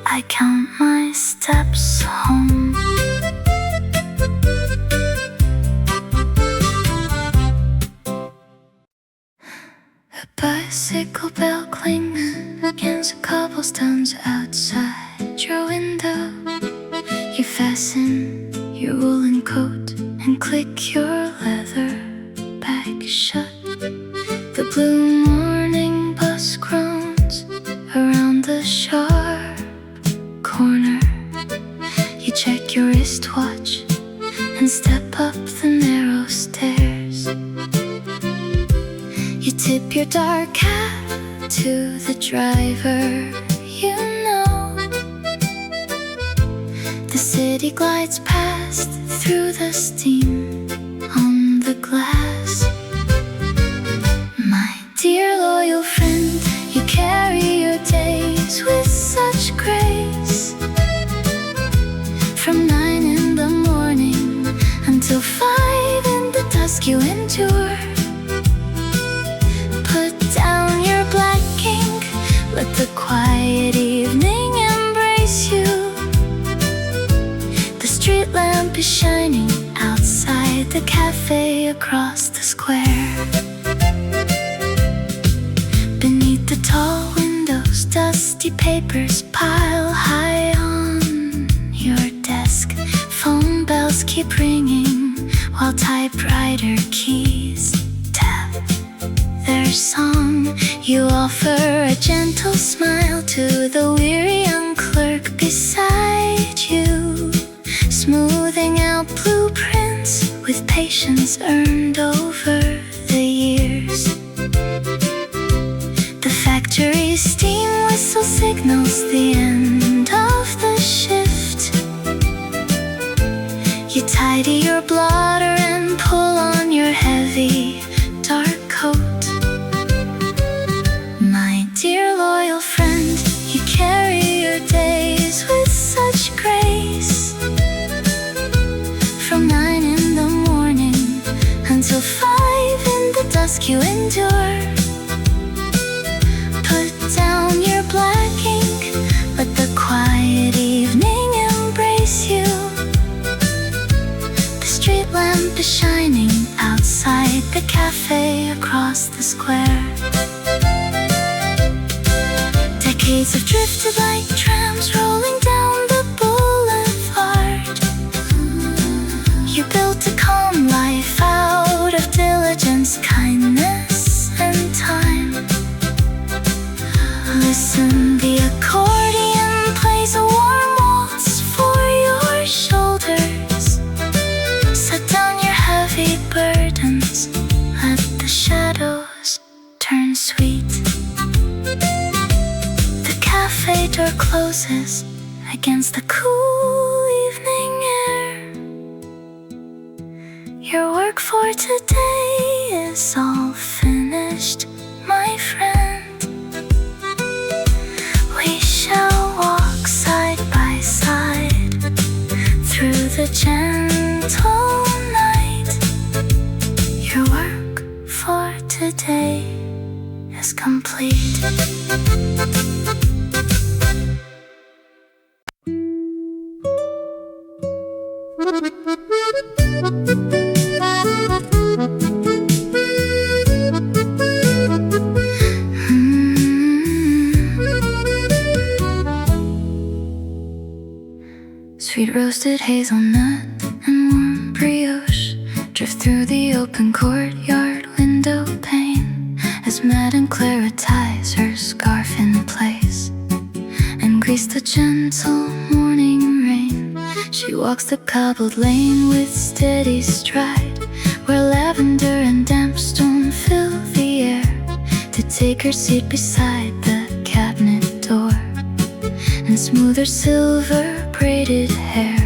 I count my steps home. A bicycle bell clings against the cobblestones outside your window. You fasten your woolen coat and click your leather bag shut. The blue morning bus groans around the sharp corner. You check your wristwatch and step up the narrow stairs. You tip your dark hat to the driver you know. The city glides past through the steam on the glass. My dear loyal friend, you carry your days with such grace. From 9 in the morning until 5 in the dusk you endure. Put down your black ink, let the quiet evening embrace you. The street lamp is shining outside the cafe across the square. Beneath the tall windows, dusty papers pile high on your desk. Phone bells keep ringing while typewriter keys tap their song. You offer a gentle smile to the weary young clerk beside you, smoothing out blueprints with patience earned over the years. The factory's steam whistle signals the end of the shift. You tidy your blotter and pull on your heavy dark coat. My dear loyal friend, you carry your days with such grace. From 9 in the morning until 5 in the dusk you endure. Put down your black ink, let the quiet Decades have drifted like trams rolling down the boulevard. You built a calm life out of diligence, kindness, and time. Listen, the accordion plays a warm waltz for your shoulders. Set down your heavy burdens, let the shadows turn sweet. The cafe door closes against the cool evening air. Your work for today is all finished, my friend. We shall walk side by side through the gentle night. Your work for today is complete. Sweet roasted hazelnut and warm brioche drift through the open courtyard window pane as Madame Clara ties her scarf in place and greets the gentle morning rain. She walks the cobbled lane with steady stride, where lavender and damp stone fill the air, to take her seat beside the cabinet door and smooth her silver braided hair.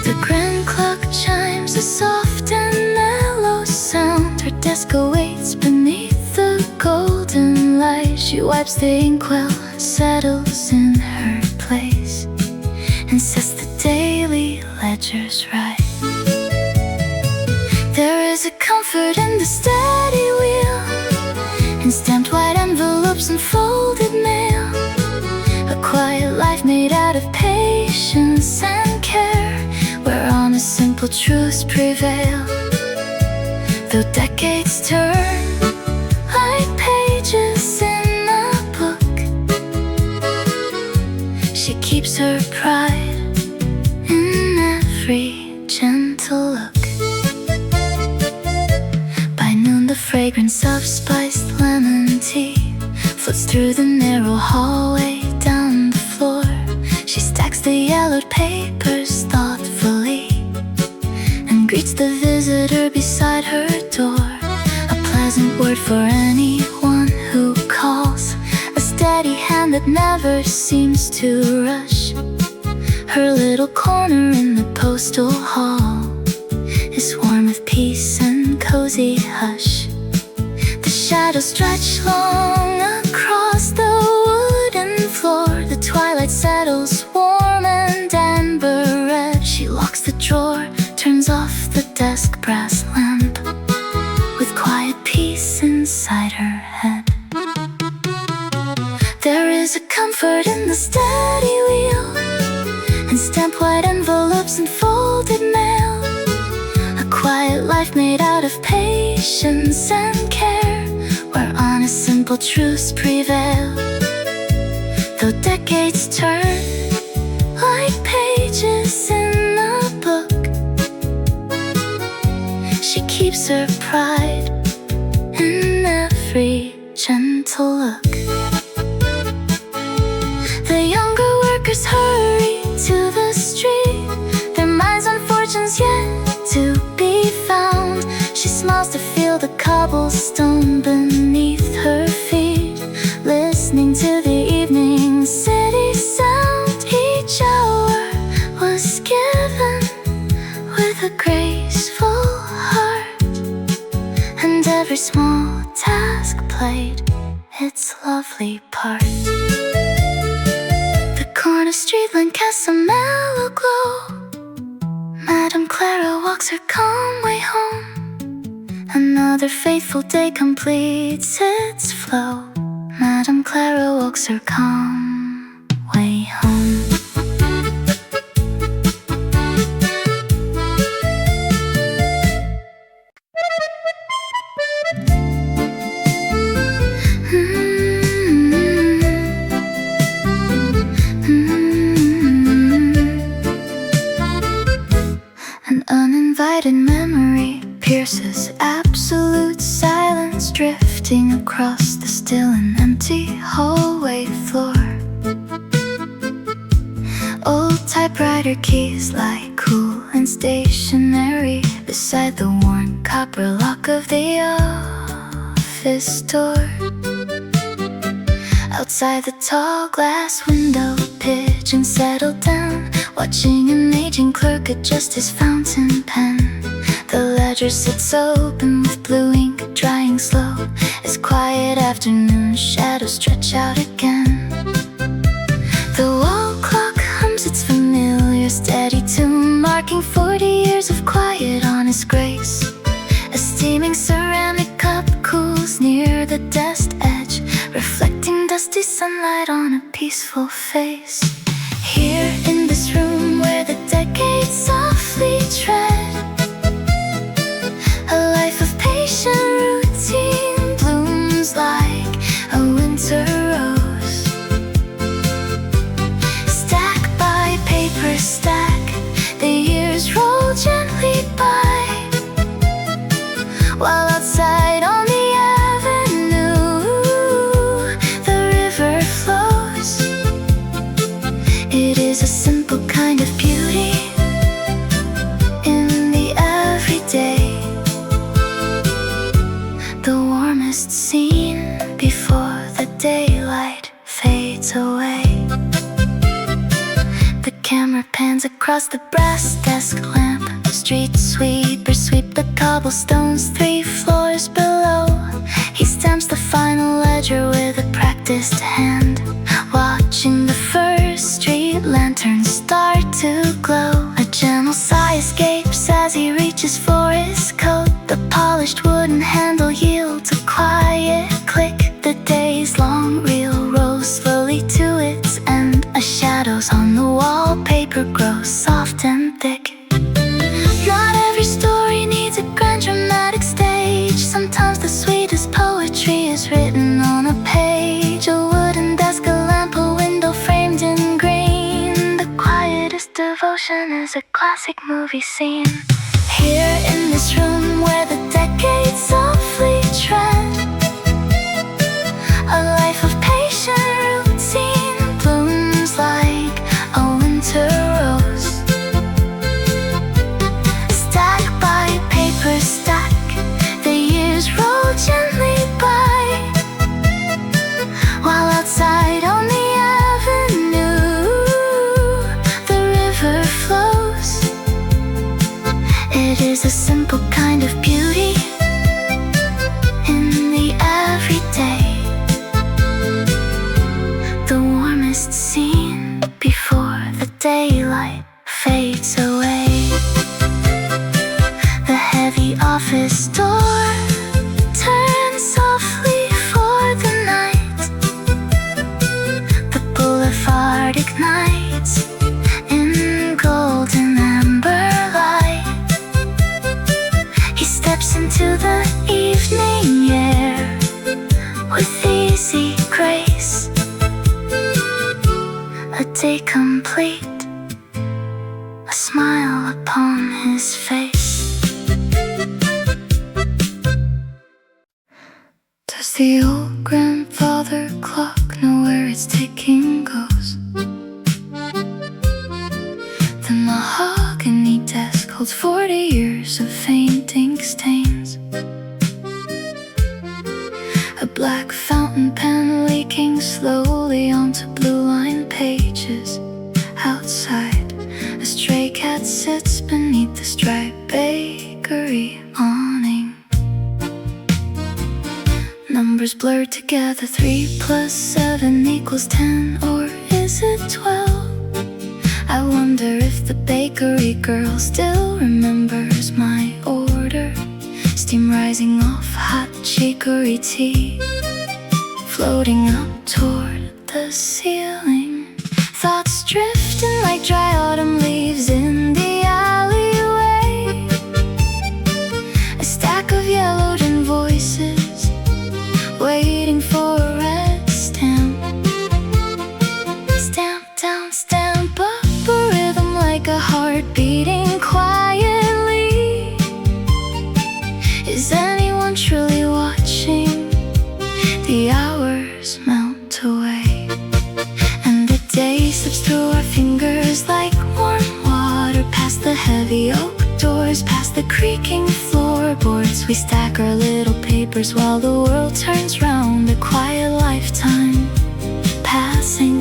The grand clock chimes a soft and mellow sound. Her desk awaits beneath the golden light. She wipes the inkwell, settles in her place, and sets the daily ledgers right. There is a comfort in the steady wheel, in stamped white envelopes and folded mail. A quiet life made out of patience and care, where honest simple truths prevail. Though decades turn like pages in a book, she keeps her pride in every gentle look. By noon the fragrance of spiced lemon tea floats through the narrow hallway down the floor. She stacks the yellowed papers thoughtfully and greets the visitor beside her door. A pleasant word for anyone who calls, a steady hand that never seems to rush. Her little corner in the postal hall is warm with peace and cozy hush. The shadows stretch long across the wooden floor. The twilight settles warm and amber red. She locks the drawer, turns off the desk brass lamp, with quiet peace inside her head. There is a comfort in the steady wheel, and stamped white envelopes and folded mail. A quiet life made out of patience and care, where honest simple truths prevail. Though decades turn like pages in a book, she keeps her pride in every gentle look. The younger workers hurry to the street, their minds on fortunes yet to be found. She smiles to feel the cobblestone beneath her feet, listening to the evening city sound. Each hour was given with a graceful heart, and every small task played its lovely part. The corner street lamp casts a mellow glow. Madame Clara walks her calm way home. Another faithful day completes its flow. Madame Clara walks her calm way home. across the still and empty hallway floor. Old typewriter keys lie cool and stationary beside the worn copper lock of the office door. Outside the tall glass window, pigeons settle down, watching an aging clerk adjust his fountain pen. The ledger sits open with blue ink drying slow as quiet afternoon shadows stretch out again. The wall clock hums its familiar steady tune, marking 40 years of quiet on his grace. A steaming ceramic cup cools near the desk edge, reflecting dusty sunlight on a peaceful face. Here in this room where the decades softly tread, a life of patient routine blooms like a winter rose. Stack by paper stack, the years roll gently by, while outside on the avenue the river flows. It is a simple kind of beauty in the everyday, the warmest scene before the daylight fades away. The camera pans across the brass desk lamp. Street sweepers sweep the cobblestones 3 floors below. He stamps the final ledger with a practiced hand, watching the first street lanterns start to glow. A gentle sigh escapes as he reaches for his coat. The polished wooden handle yields a quiet click. The day's long reel rolls slowly to its end. A shadows on the wallpaper grow soft and thick. Not every story needs a grand dramatic stage. Sometimes the sweetest poetry is written on a page. A wooden desk, a lamp, a window framed in green. The quietest devotion is a classic movie scene. Here in this room where the decades softly tread, a life of patient routine blooms like a winter rose. Stack by paper stack, the years roll gently by, while outside on the avenue the river flows. It is a simple kind of beauty in the everyday, the warmest scene before the daylight fades away. The heavy office door turns softly for the night. The boulevard ignites in golden amber light. He steps into the evening air with easy grace. A day complete, a smile upon his face. Does the old grandfather clock know where its ticking goes? The mahogany desk holds 40 years of faint ink stains. A black fountain pen leaking slowly onto blue-lined pages. Outside, a stray cat sits beneath the striped bakery awning. Numbers blurred together, 3 + 7 = 10, or is it 12? I wonder if the bakery girl still remembers my order. Steam rising off hot chicory tea, floating up toward the ceiling. Thoughts drifting like dry autumn leaves in the alleyway. A stack of yellowed invoices waiting for a red stamp. Stamp down, stamp up, a rhythm like a heart beating quietly. Is anyone truly watching tears melt away, and the day slips through our fingers like warm water, past the heavy oak doors, past the creaking floorboards. We stack our little papers while the world turns round, a quiet lifetime passing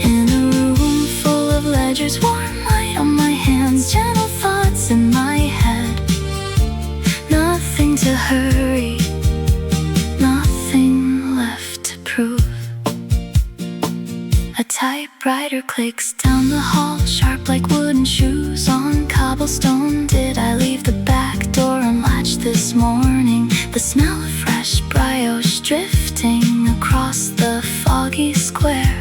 in a room full of ledgers. Warm light on my hands, gentle thoughts in my head. Nothing to hurry, nothing left to prove. A typewriter clicks down the hall, sharp like wooden shoes on cobblestone. Did I leave the back door unlatched this morning? The smell of fresh brioche drifting across the foggy square.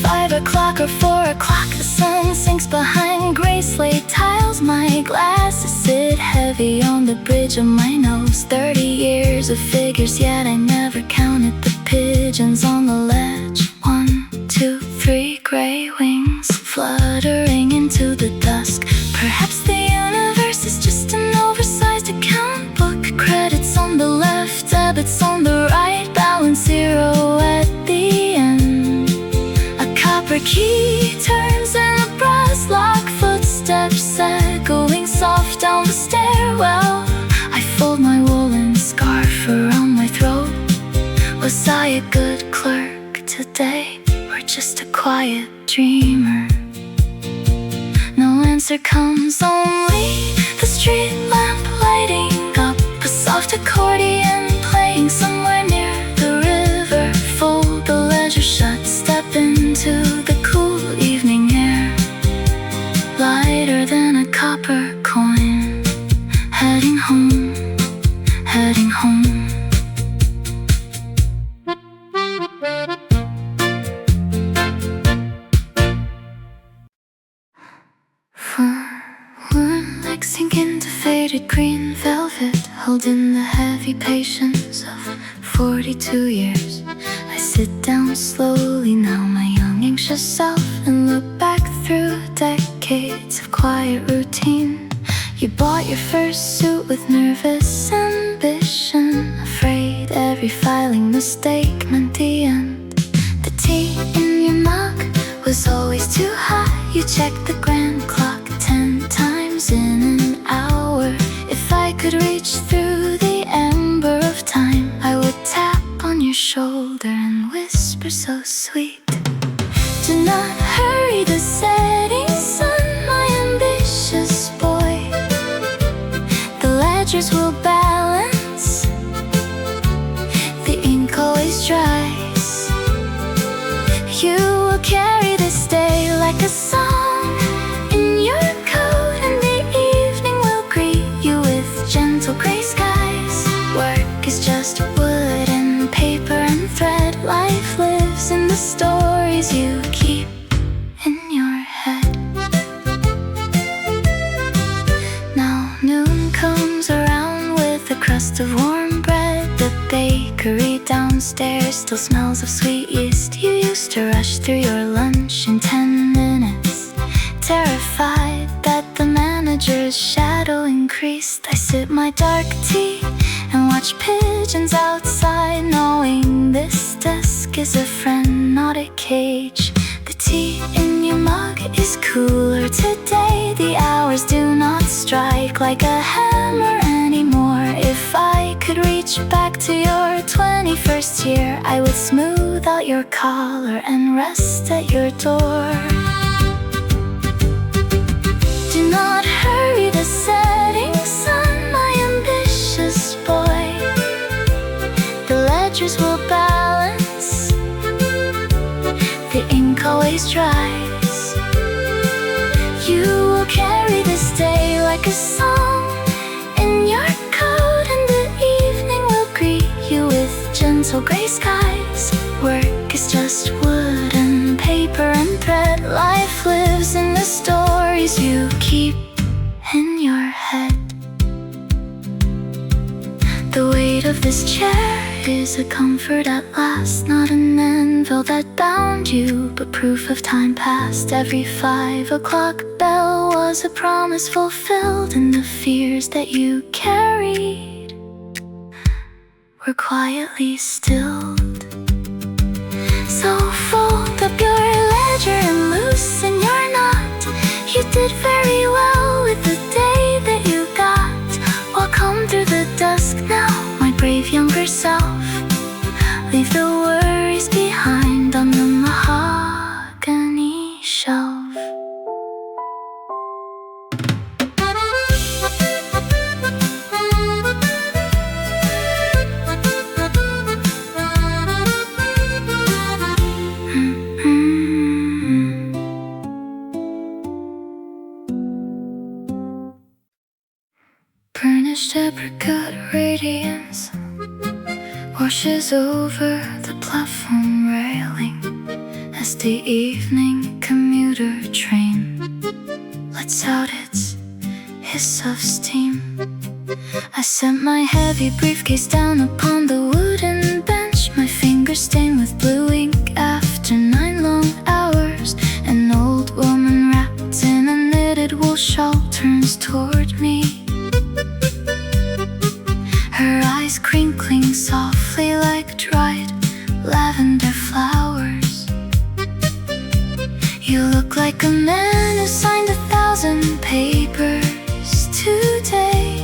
5 o'clock or 4 o'clock, the sun sinks behind gray slate tiles. My glasses sit heavy on the bridge of my nose. 30 years of figures, yet I never counted the pigeons on the ledge. 1, 2, 3 gray wings fluttering into the dusk. Perhaps the universe is just an oversized account book. Credits on the left, debits on the right, balance zero at the end. A copper key turns and a brass lock, footsteps echoing soft down the stairwell. I fold my woolen scarf around my throat. Was I a good clerk today, or just a quiet dreamer? No answer comes, only the street lamp lighting up, a soft accordion playing somewhere near the river. Fold the ledger shut, step into the cool evening air, lighter than a copper coin. Heading home, heading home. Legs sink into faded green velvet, held in the heavy patience of 42 years. I sit down slowly now, my young anxious self, and look back through decades of quiet routine. You bought your first suit with nervous ambition, afraid every filing mistake meant the end. The tea in your mug was always too hot. You checked the grand clock 10 times in an hour. If I could reach through the ember of time, I would tap on your shoulder and whisper so sweet, do not hurry the setting sun, my ambitious boy. The ledgers will balance, the ink always dries. You will carry this day like a song in your coat, and the evening will greet you with gentle gray skies. Work is just wood and paper and thread. Life lives in the stories you keep in your head. Now noon comes around with a crust of warm bread. The bakery downstairs still smells of sweet yeast. You used to rush through your lunch in 10 minutes, terrified that the manager's shadow increased. I sip my dark tea and watch pigeons outside, knowing this desk is a friend, not a cage. The tea in your mug is cooler today. The hours do not strike like a hammer anymore. If I could reach back to your 21st year, I would smooth out your collar and rest at your door. Do not hurry the setting sun, my ambitious boy. The ledgers will balance, the ink always dries. You will carry this day like a song in your coat, and the evening will greet you with gentle gray skies. Work is just wood and paper and thread. Life lives in the stories you keep in your head. The weight of this chair is a comfort at last, not an anvil that bound you, but proof of time past. Every 5 o'clock bell was a promise fulfilled, and the fears that you carried were quietly stilled. did very well with the day that you got. Walk home through the dusk now, my brave younger self. Leave the worries behind on the mahogany shelf. Burnished apricot radiance washes over the platform railing as the evening commuter train lets out its hiss of steam. I set my heavy briefcase down upon the wooden bench, my fingers stained with blue ink after 9 long hours. An old woman wrapped in a knitted wool shawl turns toward me, her eyes crinkling softly like dried lavender flowers. You look like a man who signed 1,000 papers today,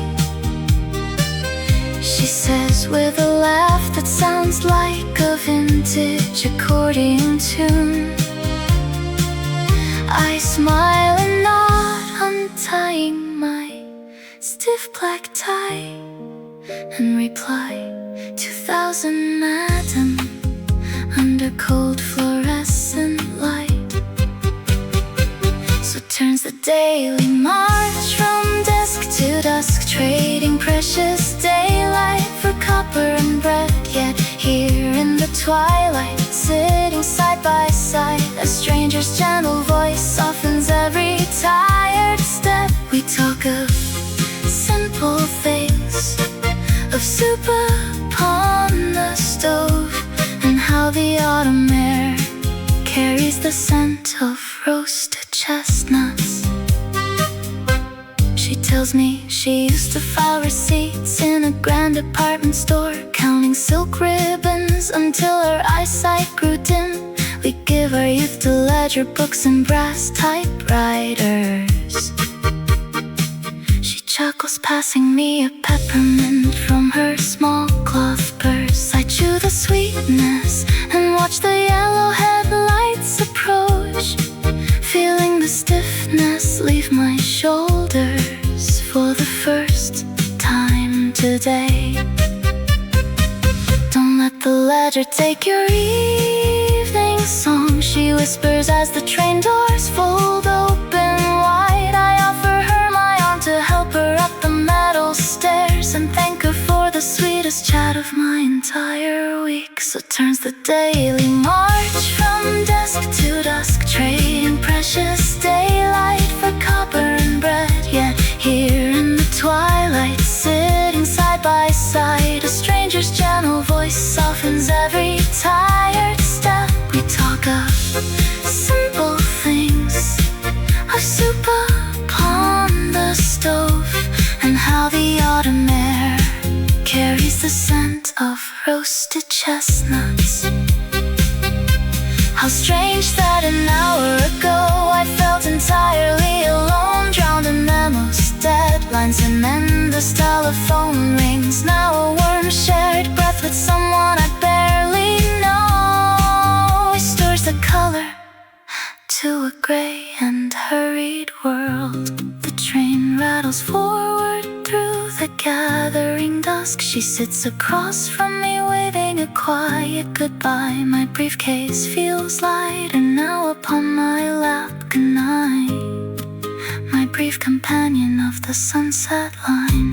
she says with a laugh that sounds like a vintage accordion tune. I smile and nod, untying my stiff black tie, and reply, 2,000, madam, under cold fluorescent light. So turns the daily march from desk to dusk, trading precious daylight for copper and bread. Yet here in the twilight, sitting side by side, a stranger's gentle voice softens every tired step. We talk of simple things, of soup upon the stove, and how the autumn air carries the scent of roasted chestnuts. She tells me she used to file receipts in a grand department store, counting silk ribbons until her eyesight grew dim. We give our youth to ledger books and brass typewriters. She chuckles, passing me a peppermint from her small cloth purse. I chew the sweetness and watch the yellow headlights approach, feeling the stiffness leave my shoulders for the first time today. Don't let the ledger take your evening song, she whispers as the train doors fold open wide. I offer her my arm to help her up the metal stairs, and thank her for the sweetest chat of my entire week. So turns the daily march from desk to dusk, trading precious daylight for copper and bread. Yet here in the twilight, sitting side by side, a stranger's gentle voice softens every tired step. We talk of simple things, of soup upon the stove, and how the autumn air carries the scent of roasted chestnuts. How strange that an hour ago I felt entirely alone, drowned in memos, deadlines, and endless telephone rings. Now a worm-shared breath with someone I barely know restores the color to a gray and hurried world. The train rattles forward through the gathering dusk. She sits across from me, waving a quiet goodbye. My briefcase feels lighter now upon my lap. Good night, my brief companion of the sunset line.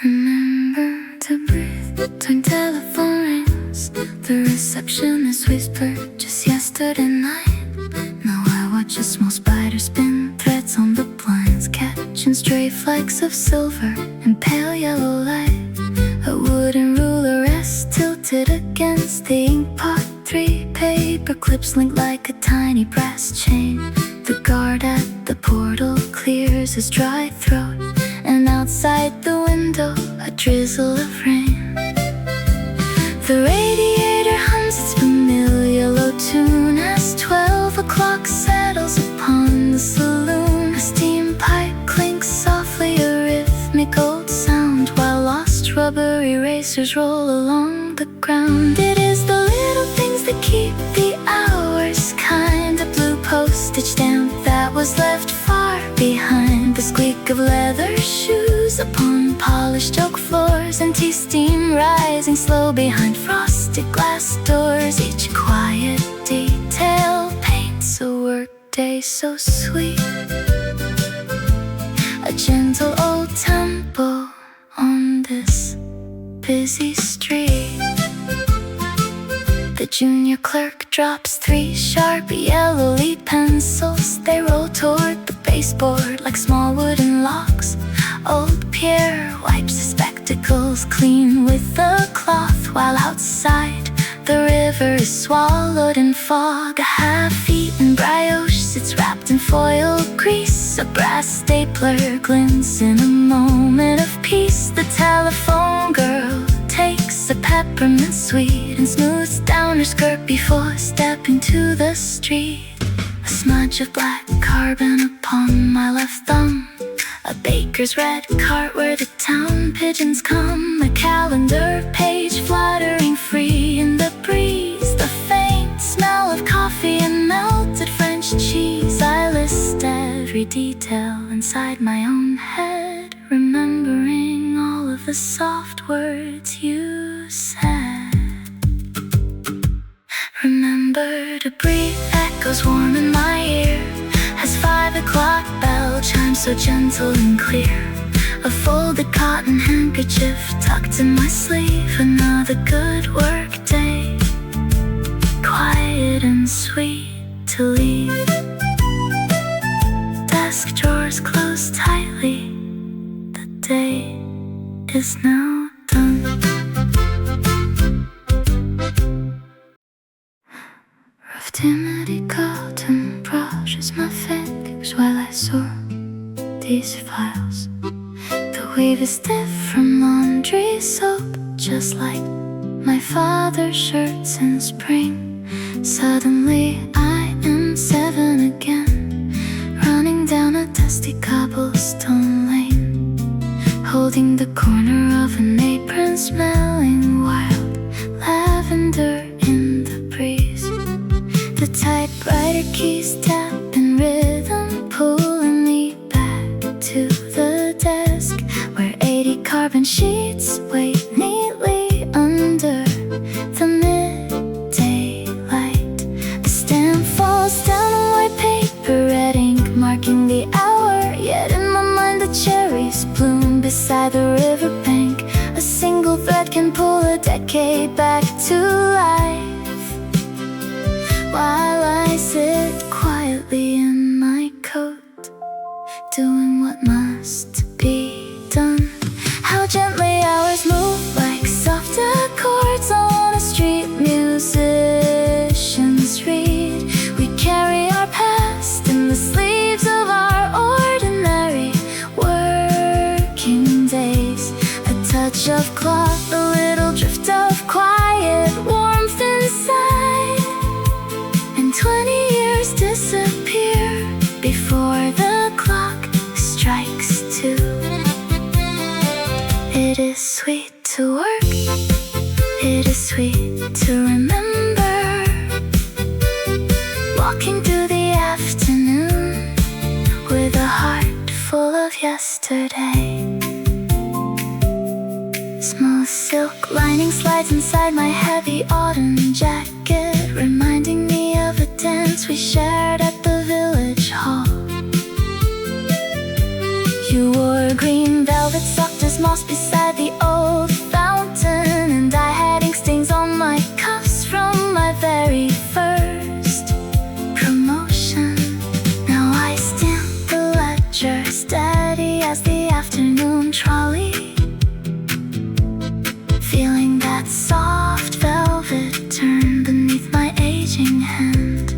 Remember to breathe, turn telephone rings. The receptionist whispered just yesterday night. Now I watch a small spider spin threads on the blinds, catching stray flecks of silver and pale yellow light. A wooden ruler rests tilted against the ink pot. 3 paper clips linked like a tiny brass chain. The guard at the portal clears his dry throat, and outside the window a drizzle of rain. The radiator hums its saloon. A steam pipe clinks softly, a rhythmic old sound, while lost rubber erasers roll along the ground. It is the little things that keep the hours kind. A blue postage stamp that was left far behind, the squeak of leather shoes upon polished oak floors, and tea steam rising slow behind frosted glass doors. Each quiet detail paints a workday so sweet, a gentle old temple on this busy street. The junior clerk drops 3 sharp yellow lead pencils. They roll toward the baseboard like small wooden locks. Old Pierre wipes his spectacles clean with a cloth, while outside the river is swallowed in fog. A half-eaten brioche sits wrapped in foil grease. A brass stapler glints in a moment of peace. The telephone girl takes a peppermint sweet and smooths down her skirt before stepping to the street. A smudge of black carbon upon my left thumb, a baker's red cart where the town pigeons come, a calendar page fluttering free in the breeze, the faint smell of coffee and melted French cheese. I list every detail inside my own head, remembering all of the soft words you said. Remember to breathe, echoes warm in my ear as 5 o'clock bell chimes so gentle and clear. A folded cotton handkerchief tucked in my sleeve. Another good work day, quiet and sweet to leave. Desk drawers closed tightly, the day is now done. Rough dimity cotton brushes my fingers while I sort these files. The weave is stiff from laundry soap, just like my father's shirts in spring. Suddenly I am 7 again, running down a dusty cobblestone lane, holding the corner of an apron, smelling wild lavender in the breeze. The typewriter keys tap in rhythm, pulling me back to the desk where 80 carbon sheets wait neatly under the midday light. The stamp falls down on white paper, red ink marking the hour, yet in my mind the cherries bloom beside the riverbank. A single thread can pull a decade back to life, while I sit quietly in my coat, doing what must be done. How gently hours move like soft accords on a street musician's reed. We carry our past in the sleeves of our ordinary working days. A touch of cloth, a little drift of quiet warmth inside, and 20 years disappear before the clock strikes 2. It is sweet to work, it is sweet to remember, walking through the afternoon with a heart full of yesterday. Smooth silk lining slides inside my heavy autumn jacket, reminding me of a dance we shared at the village hall. You wore green velvet soft as moss beside the old fountain, and I had ink stains on my cuffs from my very first promotion. Now I stamp the ledger steady as the afternoon trolley, feeling that soft velvet turn beneath my aging hand.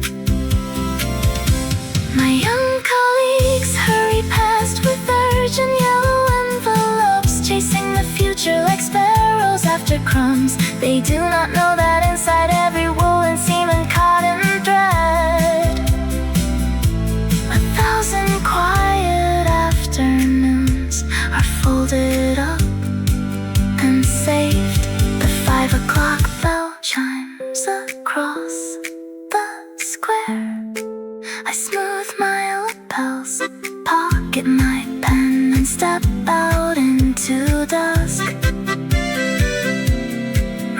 My young colleagues hurry past with urgent yellow envelopes, chasing the future like sparrows after crumbs. They do not know that inside every woolen seam and cotton thread, 1,000 pocket my pen and step out into dusk.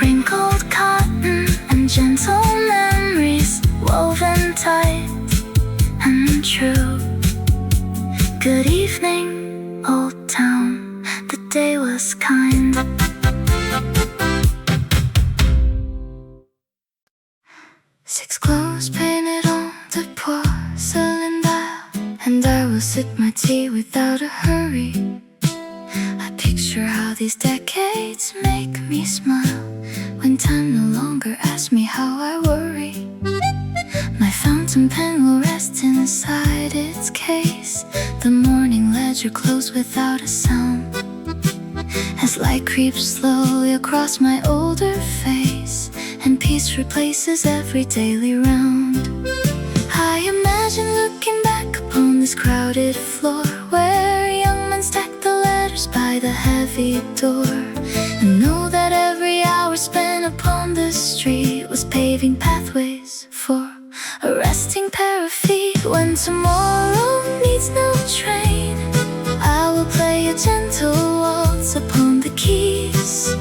Wrinkled cotton and gentle memories woven tight and true. Good evening, old town, the day was kind. Six clothes painted on the porcelain dial, and I will sip my tea without a hurry. I picture how these decades make me smile, when time no longer asks me how I worry. My fountain pen will rest inside its case, the morning ledger closed without a sound. As light creeps slowly across my older face, and peace replaces every daily round. I imagine looking back upon this crowded floor, where young men stack the letters by the heavy door, and know that every hour spent upon the street was paving pathways for a resting pair of feet. When tomorrow needs no train, I will play a gentle waltz upon the keys,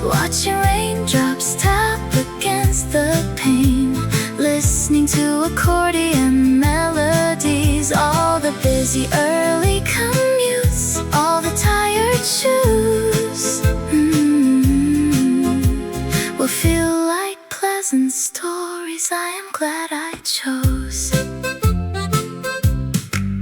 watching raindrops tap against the pane, listening to accordion melodies. All the busy early commutes, all the tired shoes, will feel like pleasant stories I am glad I chose.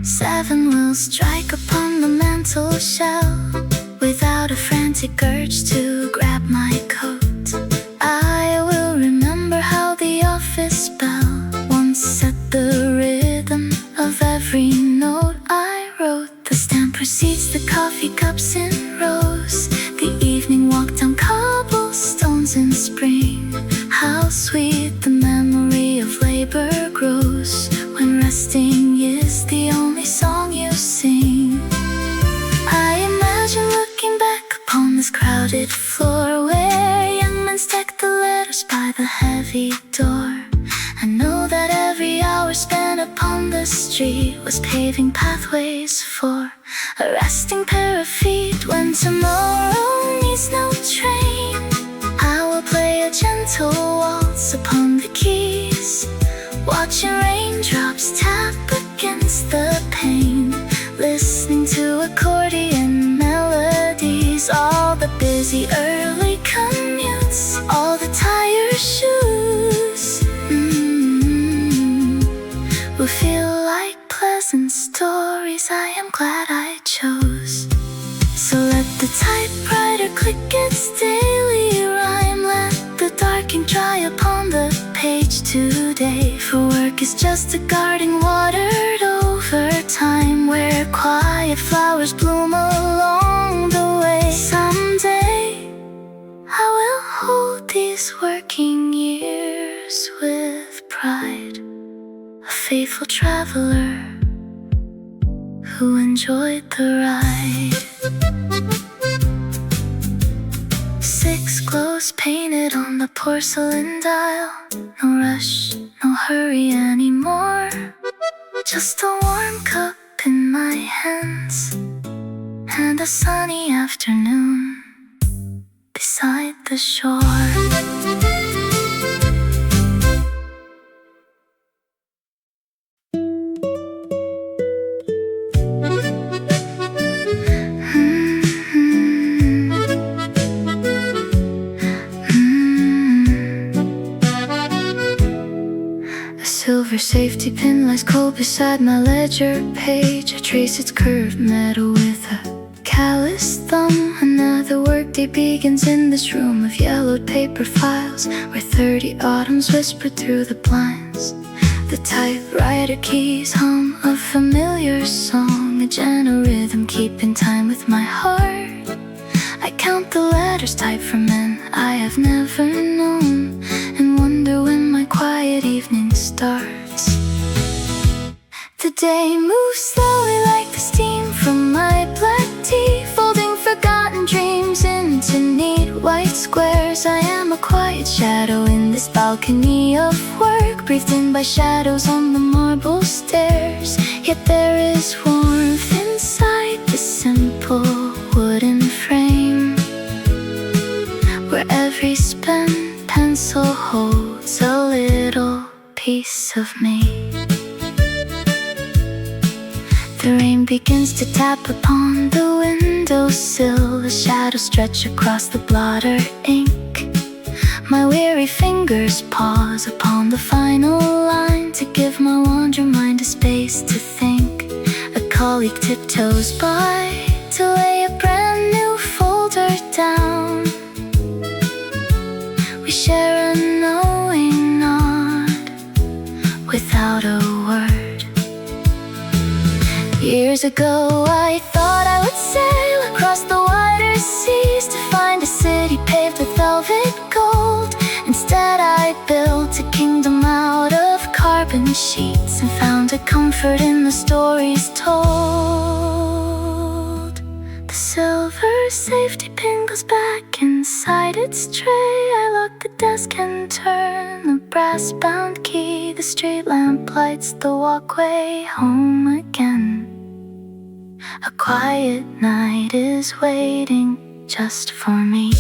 Seven will strike upon the mantel shelf, without a frantic urge to grab my coat. I will remember how the office bell once set the rhythm of every note I wrote. The stamp precedes the coffee cups in rows, the evening walk down cobblestones in spring. How sweet the memory of labor grows, when resting is the only song you sing. I imagine looking back upon this crowded floor, where young men stack the letters by the heavy door. I know that every hour spent upon the street was paving pathways for a resting pair of feet. When tomorrow needs no train, I will play a gentle waltz upon the keys, watching raindrops tap against the pane, listening to accordion melodies. All the busy early commutes, all the tired shoes, will feel like pleasant stories I am glad I chose. So let the typewriter click its daily rhyme, let the dark ink dry upon the page today. For work is just a garden watered over time, where quiet flowers bloom along the way. Someday I will hold these working years with pride, a faithful traveler who enjoyed the ride. Six glows painted on the porcelain dial, no rush, no hurry anymore, just a warm cup in my hands, and a sunny afternoon beside the shore. Silver safety pin lies cold beside my ledger page. I trace its curved metal with a calloused thumb. Another workday begins in this room of yellowed paper files, where 30 autumns whisper through the blinds. The typewriter keys hum a familiar song, a gentle rhythm keeping time with my heart. I count the letters typed for men I have never known, and wonder when my quiet evening starts. The day moves slowly like the steam from my black tea, folding forgotten dreams into neat white squares. I am a quiet shadow in this balcony of work, breathed in by shadows on the marble stairs. Yet there is warmth inside simple wooden frame where every spent pencil holds a little piece of me. The rain begins to tap upon the windowsill, a shadow stretch across the blotter ink. My weary fingers pause upon the final line to give my wander mind a space to think. A colleague tiptoes by to lay a brand new folder down. We share a knowing nod without a word. Years ago I thought I would sail across the wider seas to find a city paved with velvet gold. Instead I built a kingdom out of carbon sheets and found a comfort in the stories told. The silver safety pin goes back inside its tray. I lock the desk and turn the brass-bound key. The street lamp lights the walkway home again. A quiet night is waiting just for me.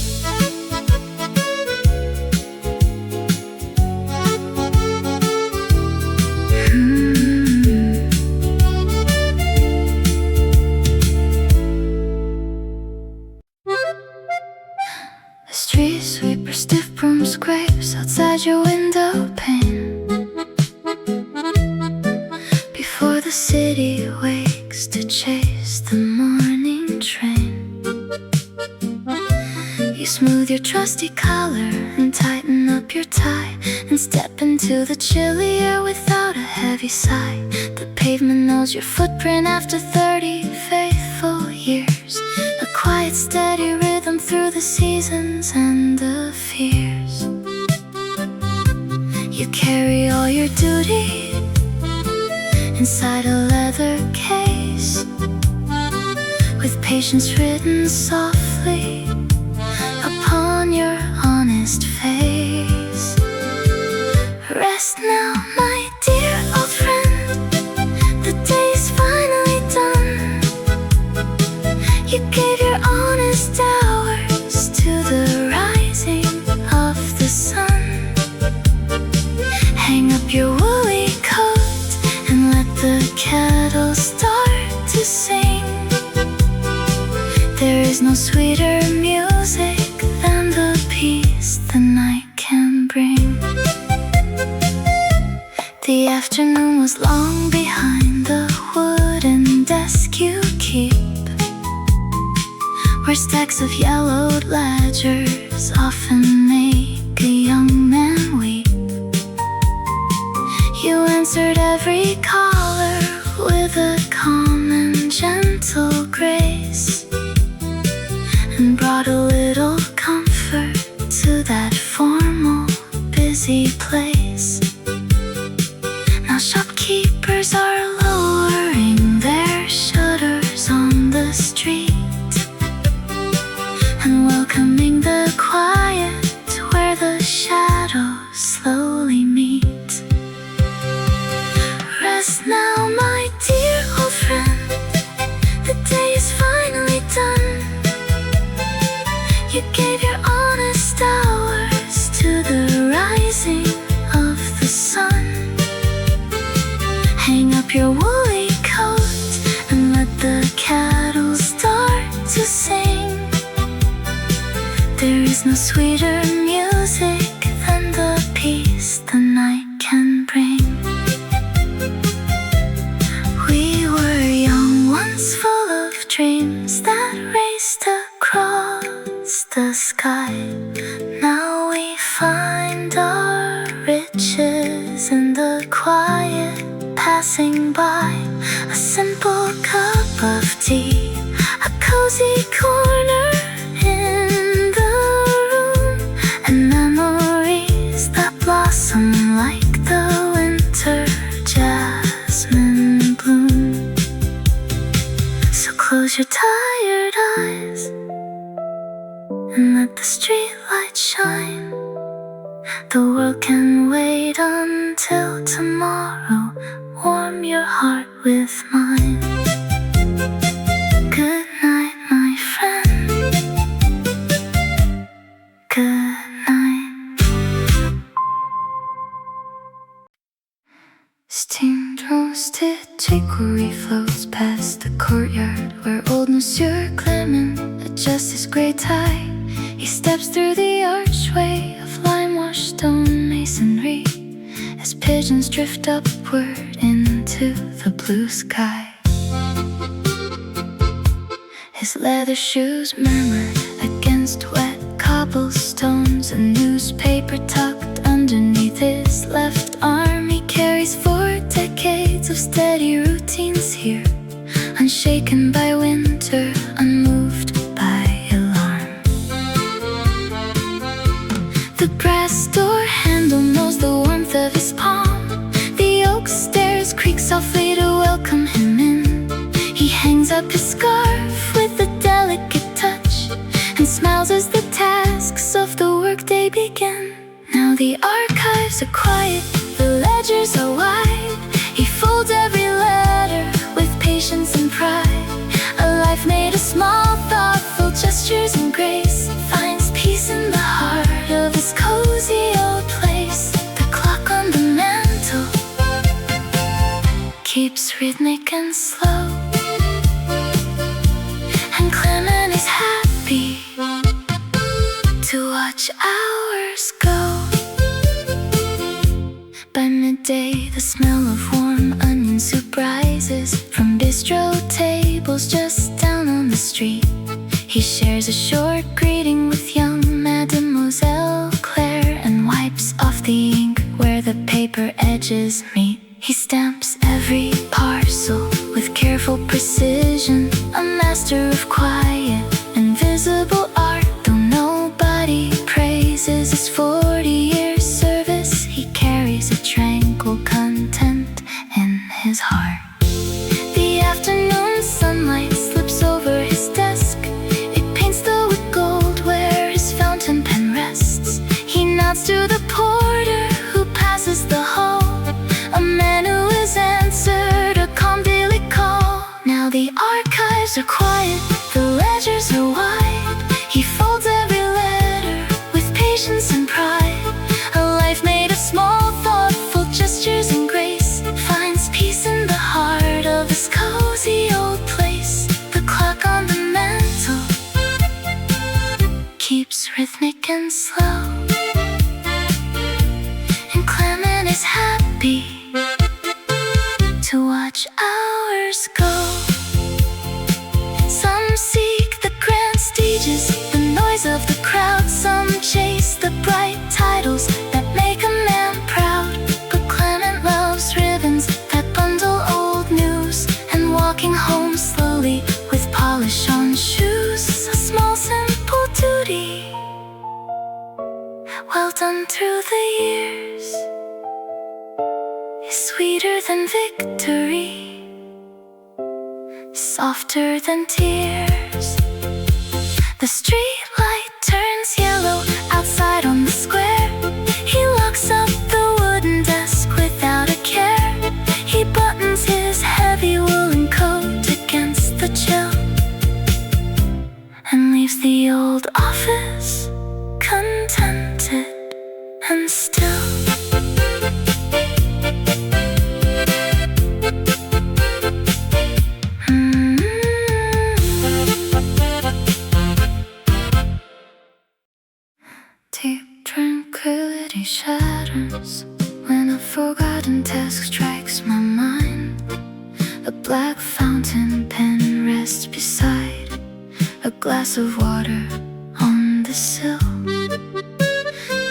The street sweeper stiff broom scrapes outside your window pane before the city wakes to chase the morning train. You smooth your trusty collar and tighten up your tie and step into the chilly air without a heavy sigh. The pavement knows your footprint after 30 faithful years. A quiet steady rhythm through the seasons and the fears. You carry all your duty inside a leather case, with patience written softly upon your honest face. Rest now, my dear old friend, the day's finally done. You gave your honest hours to the rising of the sun. Hang up your woolly coat and let the kettle start to sing. There is no sweeter music than the peace the night can bring. The afternoon was long behind the wooden desk you keep, where stacks of yellowed ledgers often make a young man weep. You answered every caller with a calm and gentle grace, and brought a little comfort to that formal, busy place. Now shopkeepers are lowering their shutters on the street and welcoming the quiet where the shadows slowly meet. Rest now, my dear old friend, the day is finally done. You gave your honest hours to the rising of the sun. Hang up your woolly coat and let the cattle start to sing. There is no sweeter music than the peace the night can bring. We were young once, full of dreams that raced across the sky. Now we find our riches in the quiet passing by. A simple cup of tea, a cozy corner in the room, and memories that blossom like the winter jasmine bloom. So close your tired eyes and let the street light shine. The world can wait until tomorrow. Warm your heart with mine. Good inquiry floats past the courtyard where old Monsieur Clement adjusts his grey tie. He steps through the archway of lime-washed stone masonry as pigeons drift upward into the blue sky. His leather shoes murmur against wet cobblestones, a newspaper tucked underneath his left arm. He carries 4 decades of steady routines here, unshaken by winter, unmoved by alarm. The brass door handle knows the warmth of his palm. The oak stairs creak softly to welcome him in. He hangs up his scarf with a delicate touch and smiles as the tasks of the workday begin. Now the archives are quiet, the ledgers are wide. He folds every letter with patience and pride. A life made of small, thoughtful gestures and grace finds peace in the heart of his cozy old place. The clock on the mantle keeps rhythmic and slow, and Clement is happy to watch hours go. By midday, the smell of warm onion soup rises from bistro tables just down on the street. He shares a short greeting with young Mademoiselle Claire and wipes off the ink where the paper edges meet. He stamps every parcel with careful precision, a master of quiet, invisible art. Though nobody praises his 40 years service, he carries a tranquil content in his heart. The afternoon sunlight slips over his desk. It paints the wood gold where his fountain pen rests. He nods to the porter who passes the hall, a man who has answered a calm daily call. Now the archives are quiet, the ledgers are wide. He folds every letter with patience and pride. A life made of small, thoughtful gestures and grace finds peace in the heart of his cozy old place. The clock on the mantle keeps rhythmic and slow, and Clement is happy to watch hours go. Some seek the grand stages, the noise of the crowd. Some chase the bright titles that make a man proud. But Clement loves ribbons that bundle old news, and walking home slowly with polish on shoes. A small simple duty, well done through the years, is sweeter than victory, softer than tears. The street light turns yellow outside on the square. He locks up the wooden desk without a care. He buttons his heavy woolen coat against the chill and leaves the old office contented and still. Deep tranquility shatters when a forgotten task strikes my mind. A black fountain pen rests beside a glass of water on the sill.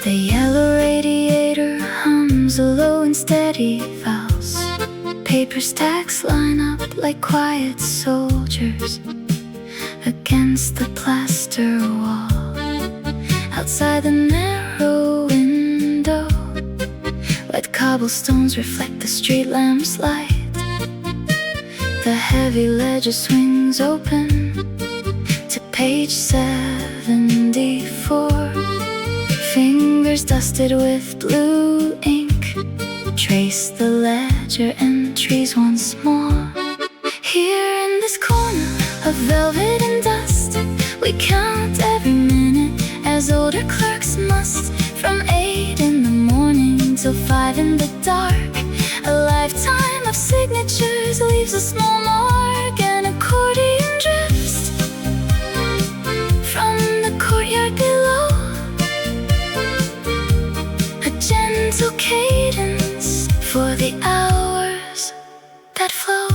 The yellow radiator hums a low and steady valse. Paper stacks line up like quiet soldiers against the plaster wall. Outside the narrow window, wet cobblestones reflect the street lamp's light. The heavy ledger swings open to page 74. Fingers dusted with blue ink trace the ledger entries once more. Here in this corner of velvet and dust, we count every minute as older clerks must. From 8 in the morning till 5 in the dark, a lifetime of signatures leaves a small mark. An accordion drifts from the courtyard below, a gentle cadence for the hours that flow.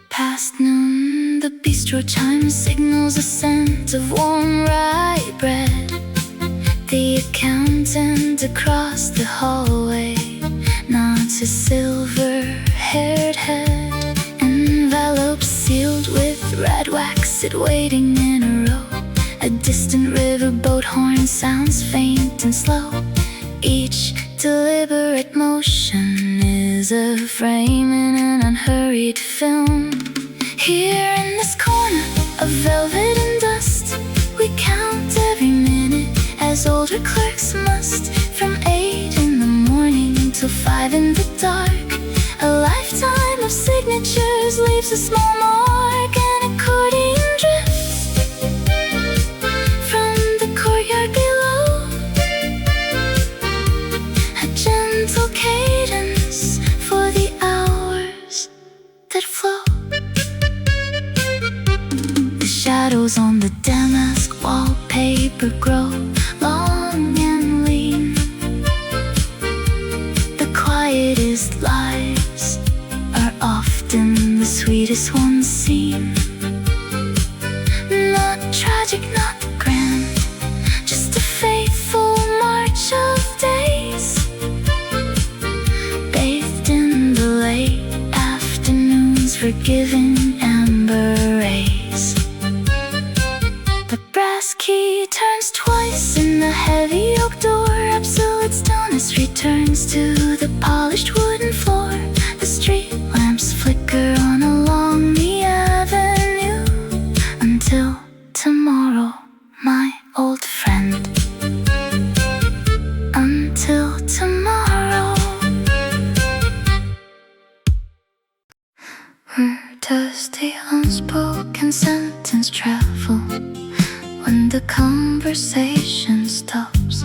Past noon, the bistro chime signals a scent of warm rye bread. The accountant across the hallway nods his silver-haired head. Envelopes sealed with red wax sit waiting in a row. A distant riverboat horn sounds faint and slow. Each deliberate motion is a frame in an unhurried film. Here in this corner of velvet and dust, we count every minute as older clerks must. From 8 in the morning till 5 in the dark, a lifetime of signatures leaves a small mark. An accordion drifts from the courtyard below, a gentle cadence for the hours that flow. The shadows on the damask wallpaper grow long and lean. The quietest lives are often the sweetest ones seen. Not tragic, not grand, just a faithful march of days, bathed in the late afternoon's forgiving amber rays. The brass key turns twice in the heavy oak door. Absolute stillness returns to the polished wooden floor. The street lamps flicker on along the avenue. Until tomorrow, my old friend. Until tomorrow. Where does the unspoken sentence travel when the conversation stops?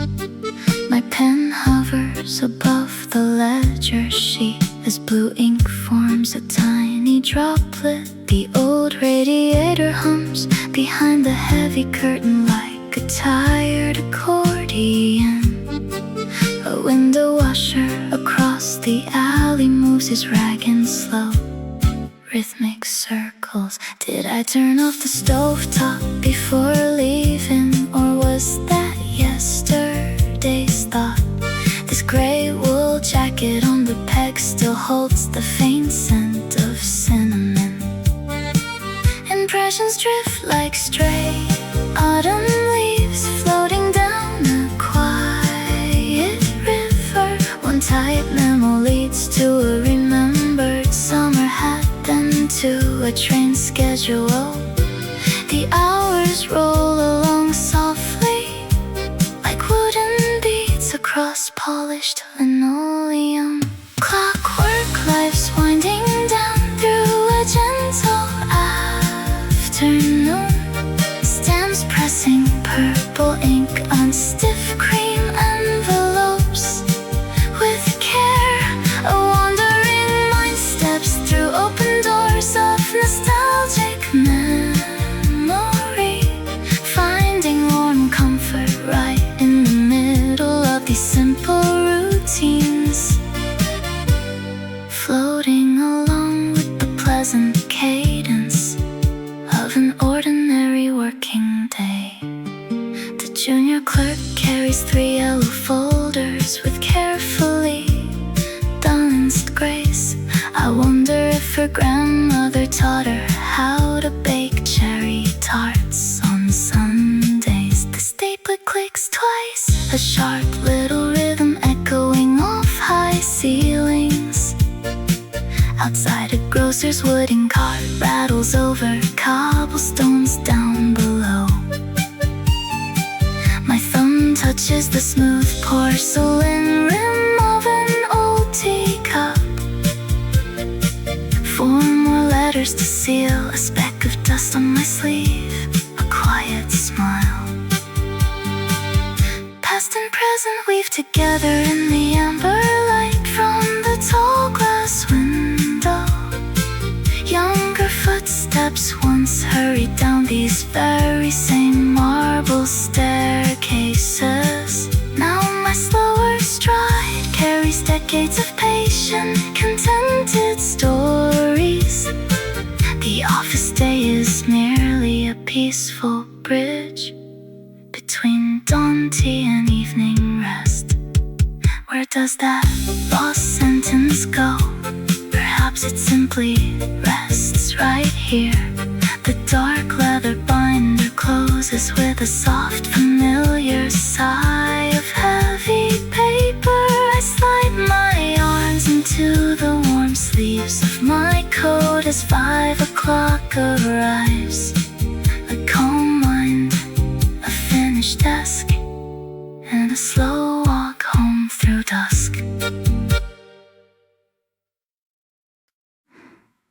My pen hovers above the ledger sheet as blue ink forms a tiny droplet. The old radiator hums behind the heavy curtain like a tired accordion. A window washer across the alley moves his rag in slow rhythmic circles. Did I turn off the stovetop before leaving, or was that yesterday's thought? This gray wool jacket on the peg still holds the faint scent of cinnamon. Impressions drift like stray autumn leaves floating down a quiet river. One tight memo leads to a remembered summer hat, then to a train schedule. The hours roll along softly like wooden beads across polished linoleum. Clockwork life's winding down through a gentle afternoon. Stamps pressing purple ink on stiff cream envelopes. With care, a wandering mind steps through open doors of nostalgic memory, finding warm comfort right in the middle of these simple routines, floating along with the pleasant cadence of an ordinary working day. The junior clerk carries 3 yellow folders with carefully balanced grace. I wonder if her grandmother taught her how to bake cherry tarts on Sundays. The stapler clicks twice, a sharp little rhythm echoing off high ceilings. Outside, a grocer's wooden cart rattles over cobblestones down below. My thumb touches the smooth porcelain rim of an old teacup. 4 more letters to seal, a speck of dust on my sleeve, a quiet smile. Past and present weave together in the amber light from the tall glass window. these very same marble staircases. Now my slower stride carries decades of patient, contented stories. The office day is merely a peaceful bridge between dawn tea and evening rest. Where does that lost sentence go? Perhaps it simply rests right here. The dark leather binder closes with a soft, familiar sigh of heavy paper. I slide my arms into the warm sleeves of my coat as 5 o'clock arrives. A calm mind, a finished desk, and a slow walk home through dusk.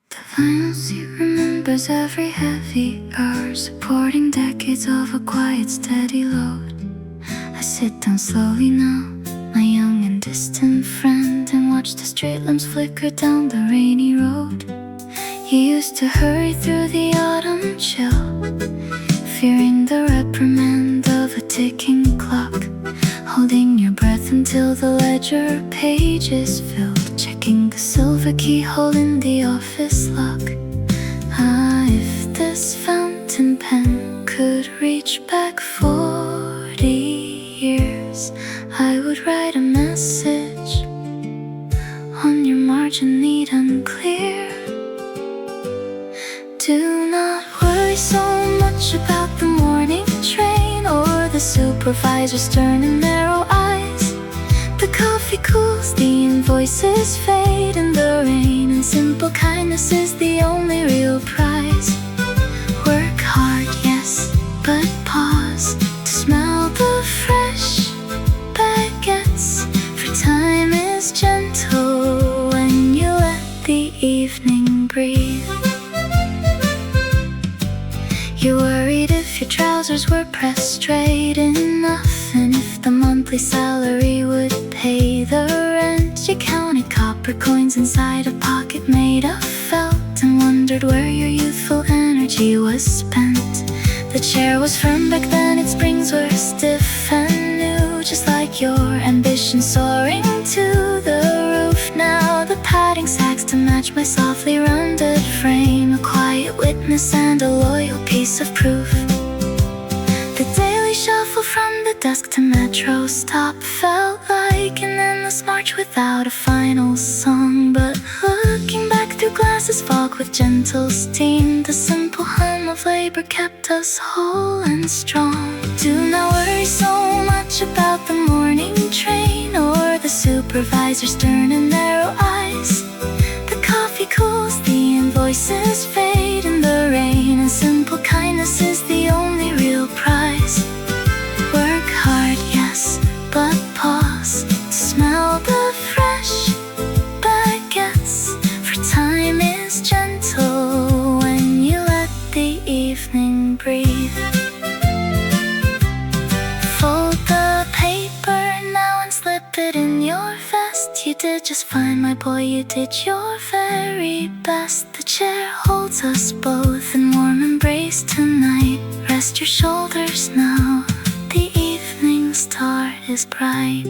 The final seat remembers every heavy hour, supporting decades of a quiet, steady load. I sit down slowly now, my young and distant friend, and watch the street lamps flicker down the rainy road. You used to hurry through the autumn chill, fearing the reprimand of a ticking clock, holding your breath until the ledger page is filled, checking the silver keyhole in the office lock. Ah, if this fountain pen could reach back 40 years, I would write a message on your margin, neat and clear. Do not worry so much about the morning train or the supervisor's stern and narrow eyes. The coffee cools, the invoices fade in the rain, and simple kindness is the only real prize. Work hard, yes, but pause to smell the fresh baguettes, for time is gentle when you let the evening breathe. You worried if your trousers were pressed straight enough, and if the monthly salary would pay the rent. You counted copper coins inside a pocket made of felt, and wondered where your youthful energy was spent. The chair was firm back then, its springs were stiff and new, just like your ambition soaring to the roof. Now the padding sags to match my softly rounded frame, a quiet witness and a loyal piece of proof. The daily shuffle from the desk to metro stop felt like an endless march without a final song. But looking back through glasses fogged with gentle steam, the simple hum of labor kept us whole and strong. Do not worry so much about the morning train or the supervisor's stern and narrow eyes. The coffee cools, the invoices fade in the rain, and simple kindness is the only real prize. Work hard, yes, but pause to smell the fresh baguettes, for time is gentle when you let the evening breathe. Fold the paper now and slip it in your vest. You did just fine, my boy, you did your very best. The chair holds us both in warm embrace tonight. Rest your shoulders now, the evening star is bright.